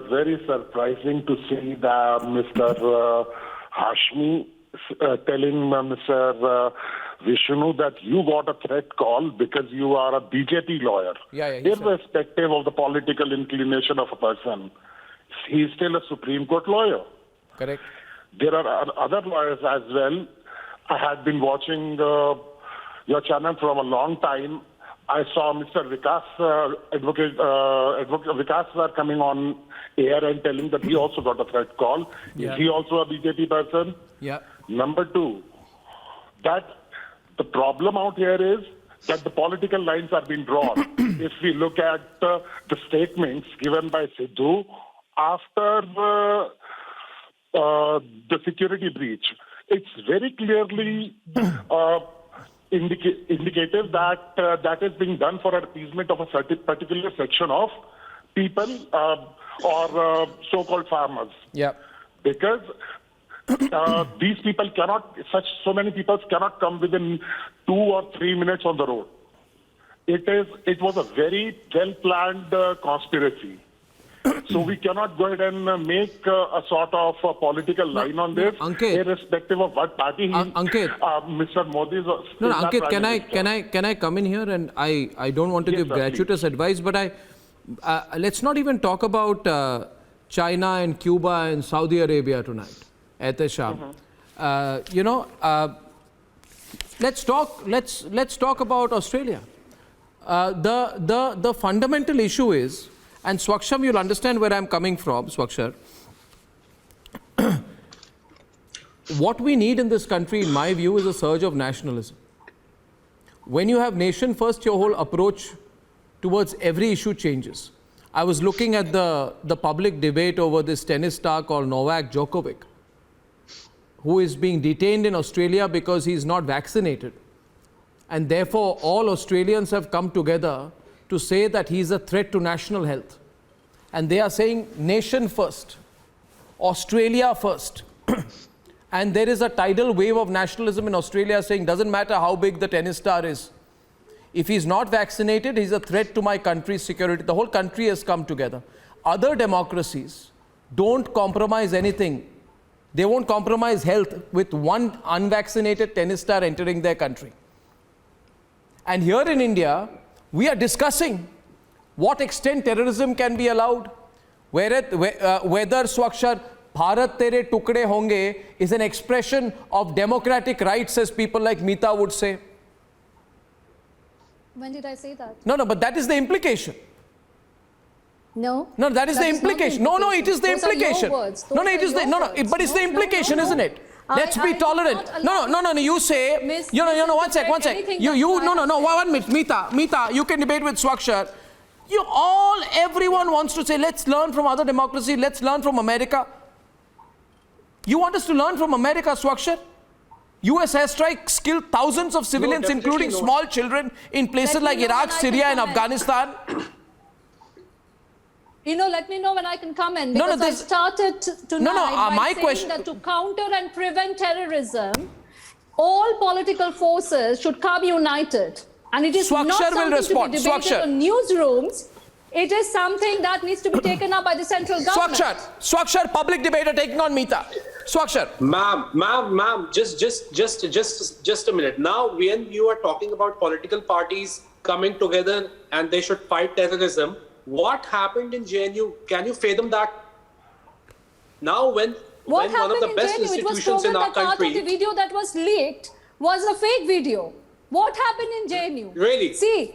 very surprising to see that Mr. Hashmi telling Mr. Vishnu that you got a threat call because you are a BJP lawyer. Irrespective of the political inclination of a person, he's still a Supreme Court lawyer. Correct. There are other lawyers as well. I had been watching your channel from a long time. I saw Mr. Vikas, Advocate Vikas sir coming on air and telling that he also got a threat call. Is he also a BJP person? Yeah. Number two, that the problem out here is that the political lines are being drawn. If we look at the statements given by Sidhu after the security breach, it's very clearly indicative that that is being done for appeasement of a particular section of people or so-called farmers. Yeah. Because these people cannot, so many people cannot come within 2 or 3 minutes on the road. It was a very well-planned conspiracy. So we cannot go ahead and make a sort of a political line on this, irrespective of what party Mr. Modi is. No, Ankit, can I come in here? And I don't want to give gratuitous advice, but let's not even talk about China and Cuba and Saudi Arabia tonight. Let's talk about Australia. The fundamental issue is, and Swaksham, you'll understand where I'm coming from, Swakshar. What we need in this country, in my view, is a surge of nationalism. When you have nation first, your whole approach towards every issue changes. I was looking at the public debate over this tennis star called Novak Djokovic, who is being detained in Australia because he's not vaccinated. And therefore, all Australians have come together to say that he's a threat to national health. And they are saying nation first, Australia first. And there is a tidal wave of nationalism in Australia saying, doesn't matter how big the tennis star is. If he's not vaccinated, he's a threat to my country's security. The whole country has come together. Other democracies don't compromise anything. They won't compromise health with one unvaccinated tennis star entering their country. And here in India, we are discussing what extent terrorism can be allowed, whether Swakshar, Bharat Tere Tukde Honge is an expression of democratic rights, as people like Meeta would say. When did I say that? No, but that is the implication. No, that is the implication. No, it is the implication. But it's the implication, isn't it? Let's be tolerant. No. You say, one sec. One minute. Meeta, you can debate with Swakshar. Everyone wants to say, let's learn from other democracies, let's learn from America. You want us to learn from America, Swakshar? US airstrikes killed thousands of civilians, including small children, in places like Iraq, Syria, and Afghanistan. Let me know when I can come in, because I started tonight by saying that to counter and prevent terrorism, all political forces should come united. And it is not something to be debated in newsrooms. It is something that needs to be taken up by the central government. Swakshar, public debate are taking on Meeta. Swakshar. Ma'am, just a minute. Now, when you are talking about political parties coming together and they should fight terrorism, what happened in JNU? Can you fathom that? Now, when one of the best institutions in our country, part of the video that was leaked was a fake video. What happened in JNU? Really? See,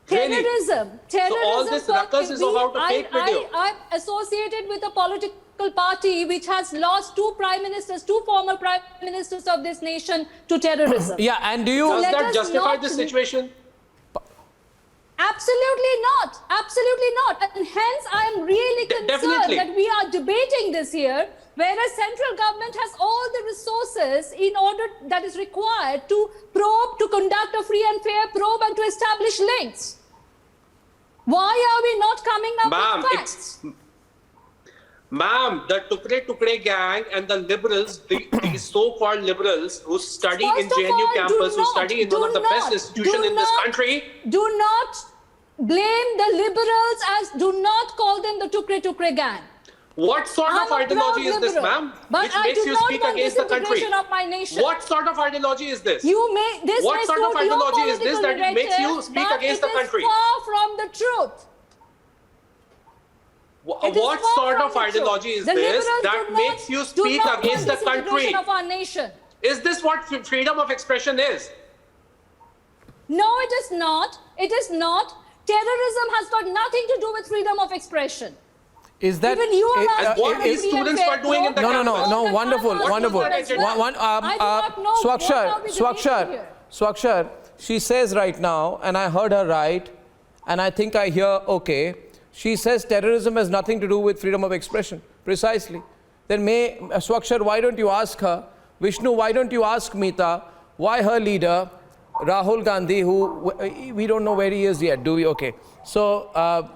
terrorism. So all this ruckus is about a fake video. I'm associated with a political party which has lost two former prime ministers of this nation to terrorism. Yeah, and do you... Does that justify the situation? Absolutely not. Absolutely not. And hence, I am really concerned that we are debating this here, whereas central government has all the resources in order that is required to probe, to conduct a free and fair probe and to establish links. Why are we not coming up with facts? Ma'am, the Tukre gang and the liberals, the so-called liberals who study in JNU campus, who study in one of the best institutions in this country. Do not blame the liberals do not call them the Tukre gang. What sort of ideology is this, ma'am? Which makes you speak against the country? Of my nation. What sort of ideology is this? What sort of ideology is this that it makes you speak against the country? It is far from the truth. What sort of ideology is this that makes you speak against the country? Of our nation. Is this what freedom of expression is? No, it is not. It is not. Terrorism has got nothing to do with freedom of expression. Is that... Even you are and what these students were doing in the campus? No, wonderful. Swakshar, she says right now, and I heard her right, and I think I hear okay, she says terrorism has nothing to do with freedom of expression. Precisely. Then Swakshar, why don't you ask her, Vishnu, why don't you ask Mita, why her leader, Rahul Gandhi, who we don't know where he is yet, do we? Okay. So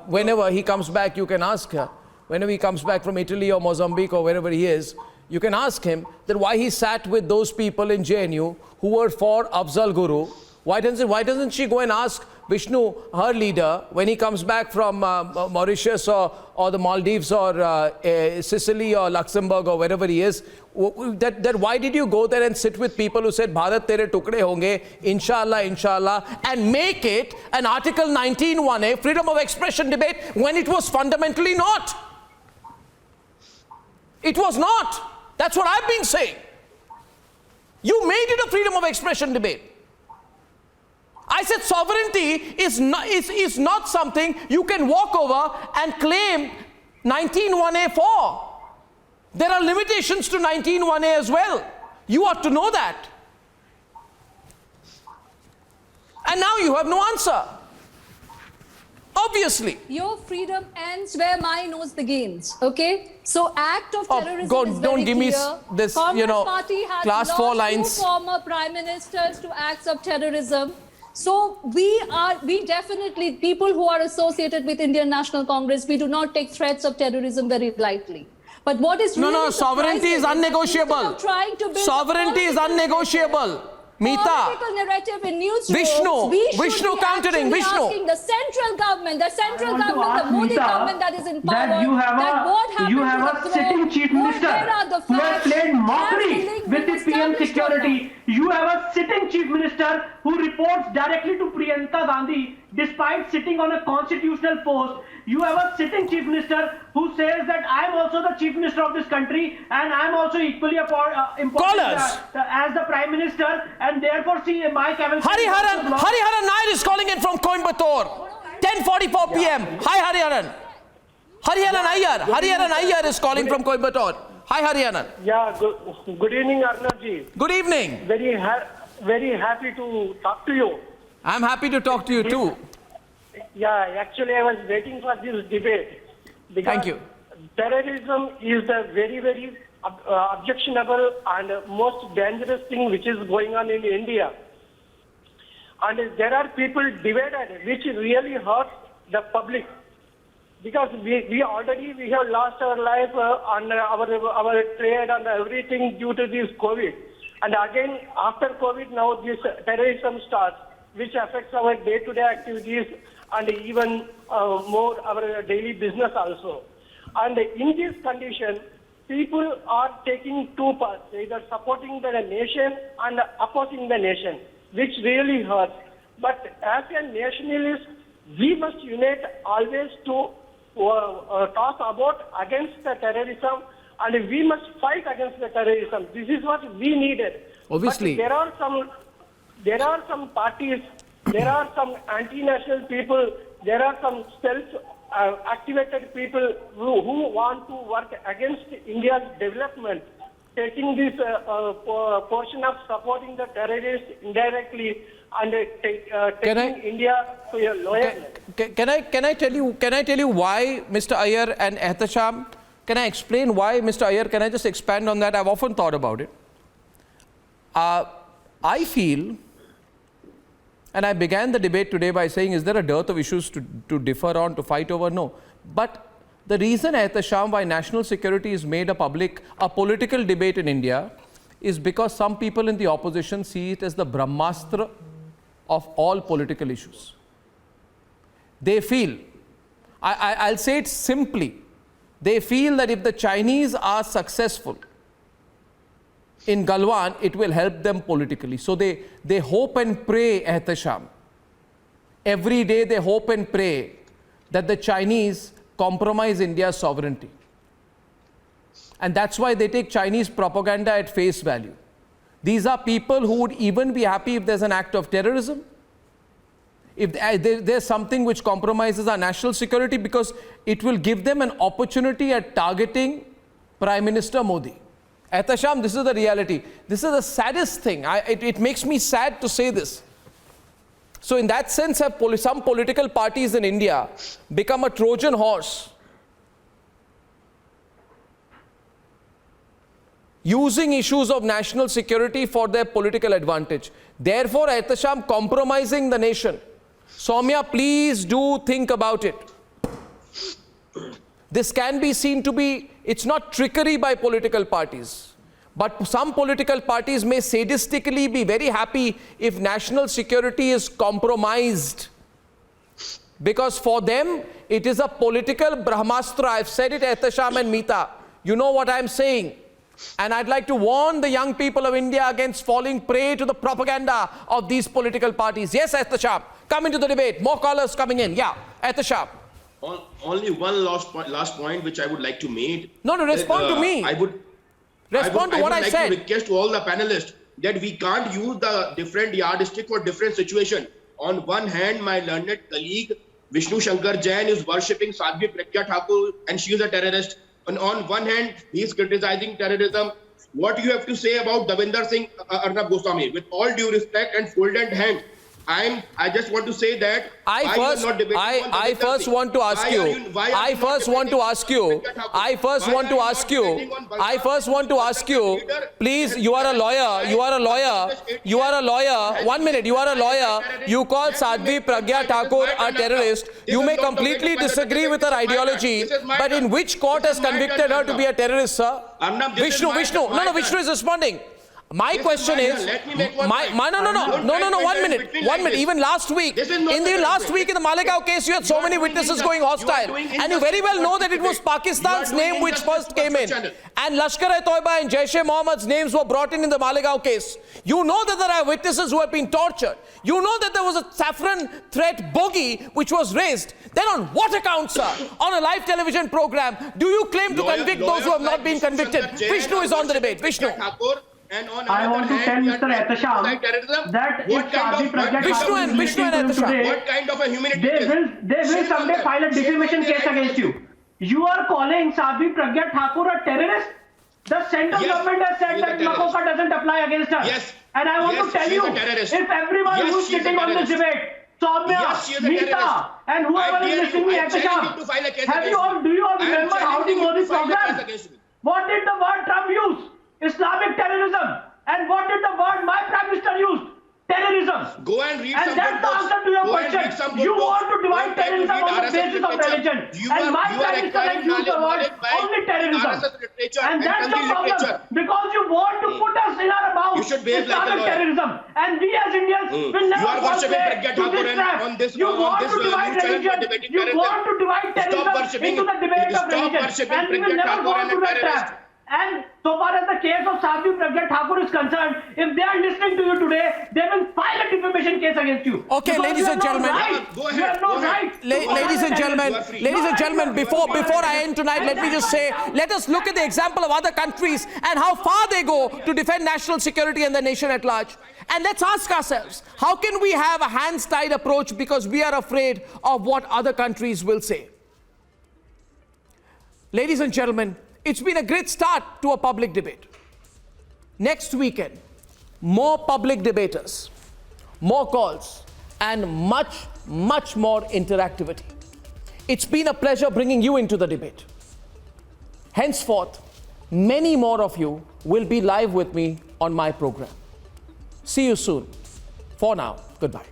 whenever he comes back, you can ask her. Whenever he comes back from Italy or Mozambique or wherever he is, you can ask him that why he sat with those people in JNU who were for Afzal Guru. Why doesn't she go and ask Vishnu, her leader, when he comes back from Mauritius or the Maldives or Sicily or Luxembourg or wherever he is, that why did you go there and sit with people who said Bharat tere tukde honge, inshallah, and make it an Article 19(1)(a) freedom of expression debate when it was fundamentally not? It was not. That's what I've been saying. You made it a freedom of expression debate. I said sovereignty is not something you can walk over and claim 19(1)(a) for. There are limitations to 19(1)(a) as well. You ought to know that. And now you have no answer. Obviously. Your freedom ends where my nose begins. Okay? So act of terrorism is don't very give me clear. this, Congress party has class 4 lost lines. 2 former prime ministers to acts of terrorism. So we definitely, people who are associated with Indian National Congress, we do not take threats of terrorism very lightly. But what is really No, sovereignty is unnegotiable. Sovereignty is unnegotiable. Mita. Political narrative in newsrooms. Vishnu countering. Asking the central government, the Modi government that is in power, that you have a sitting chief minister who has played mockery with the PM security. You have a sitting chief minister who reports directly to Priyanka Gandhi despite sitting on a constitutional post. You have a sitting chief minister who says that I am also the chief minister of this country and I am also equally important as the prime minister, and therefore see my cavalcade. Hariharan Nair is calling in from Coimbatore. 10:44 p.m. Hi Hariharan. Hariharan Iyer is calling from Coimbatore. Hi Hariharan. Yeah, good evening Arnabji. Good evening. Very happy to talk to you. I'm happy to talk to you too. Yeah, actually I was waiting for this debate. Thank you. Terrorism is the very, very objectionable and most dangerous thing which is going on in India. And there are people divided which really hurts the public. Because we have lost our life and our trade and everything due to this COVID. And again, after COVID, now this terrorism starts, which affects our day-to-day activities and even more our daily business also. And in this condition, people are taking two parts, either supporting the nation and opposing the nation, which really hurts. But as a nationalist, we must unite always to talk about against the terrorism, and we must fight against the terrorism. This is what we needed. Obviously. But there are some parties, there are some anti-national people, there are some self-activated people who want to work against India's development, taking this portion of supporting the terrorists indirectly and taking India to a lower level. Can I tell you why, Mr. Iyer and Ehtasham? Can I explain why, Mr. Iyer? Can I just expand on that? I've often thought about it. I feel, and I began the debate today by saying, is there a dearth of issues to differ on, to fight over? No. But the reason, Ehtasham, why national security is made a political debate in India is because some people in the opposition see it as the Brahmastra of all political issues. They feel, I'll say it simply, they feel that if the Chinese are successful in Galwan, it will help them politically. So they hope and pray, Ehtasham. Every day they hope and pray that the Chinese compromise India's sovereignty. And that's why they take Chinese propaganda at face value. These are people who would even be happy if there's an act of terrorism, if there's something which compromises our national security, because it will give them an opportunity at targeting Prime Minister Modi. Ehtasham, this is the reality. This is the saddest thing. It makes me sad to say this. So in that sense, have some political parties in India become a Trojan horse, using issues of national security for their political advantage. Therefore, Ehtasham, compromising the nation. Soumya, please do think about it. This can be seen to be, it's not trickery by political parties, but some political parties may sadistically be very happy if national security is compromised, because for them it is a political Brahmastra. I've said it, Ehtasham and Meeta. You know what I'm saying. And I'd like to warn the young people of India against falling prey to the propaganda of these political parties. Yes, Ehtasham, come into the debate. More callers coming in. Yeah, Ehtasham. Only one last point which I would like to make. No, respond to me. I would respond to what I said. I would like to request to all the panelists that we can't use the different yardstick for different situation. On one hand, my learned colleague Vishnu Shankar Jain is worshipping Sadhvi Pragya Thakur and she is a terrorist. And on one hand, he is criticizing terrorism. What you have to say about Davinder Singh Arnab Goswami? With all due respect and folded hand, I just want to say that I first want to ask you, please, you are a lawyer, 1 minute, you are a lawyer, you call Sadhvi Pragya Thakur a terrorist, you may completely disagree with her ideology, but in which court has convicted her to be a terrorist, sir? Vishnu is responding. My question is, no, 1 minute. Even last week, in the Malegaon case, you had so many witnesses going hostile. And you very well know that it was Pakistan's name which first came in. And Lashkar-e-Toiba and Jaish-e-Mohammed's names were brought in the Malegaon case. You know that there are witnesses who have been tortured. You know that there was a saffron threat bogey which was raised. Then on what account, sir? On a live television program, do you claim to convict those who have not been convicted? Vishnu is on the debate. Vishnu. I want to tell Mr. Ehtasham that if Sadhvi Pragya Thakur is listening to him today, what kind of a humanity they will someday file a defamation case against you. You are calling Sadhvi Pragya Thakur a terrorist? The central government has said that Makoka doesn't apply against her. Yes. And I want to tell you, if everyone who is sitting on this debate, Soumya, Meeta, and whoever is listening to Ehtasham, do you all remember how to go this program? What did the word Trump use? Islamic terrorism. And what did the word my Prime Minister use? Terrorism. Go and read and some that's the answer to your question. You want to divide terrorism on the basis of religion. And my Prime Minister has used the word only terrorism. And that's the problem. Because you want to put us in our mouth Islamic terrorism. And we as Indians will never fall prey to this trap. You want to divide religion. You want to divide terrorism into the debate of religion. And we will never go into that trap. And so far as the case of Sadhvi Pragya Thakur is concerned, if they are listening to you today, they will file a defamation case against you. Okay, Because ladies you and have no gentlemen. right. Go ahead, You have no go ahead. right. Ladies and gentlemen, before I end tonight, let me just say, let us look at the example of other countries and how far they go to defend national security and the nation at large. And let's ask ourselves, how can we have a hands-tied approach because we are afraid of what other countries will say? Ladies and gentlemen, it's been a great start to a public debate. Next weekend, more public debaters, more calls, and much, much more interactivity. It's been a pleasure bringing you into the debate. Henceforth, many more of you will be live with me on my program. See you soon. For now, goodbye.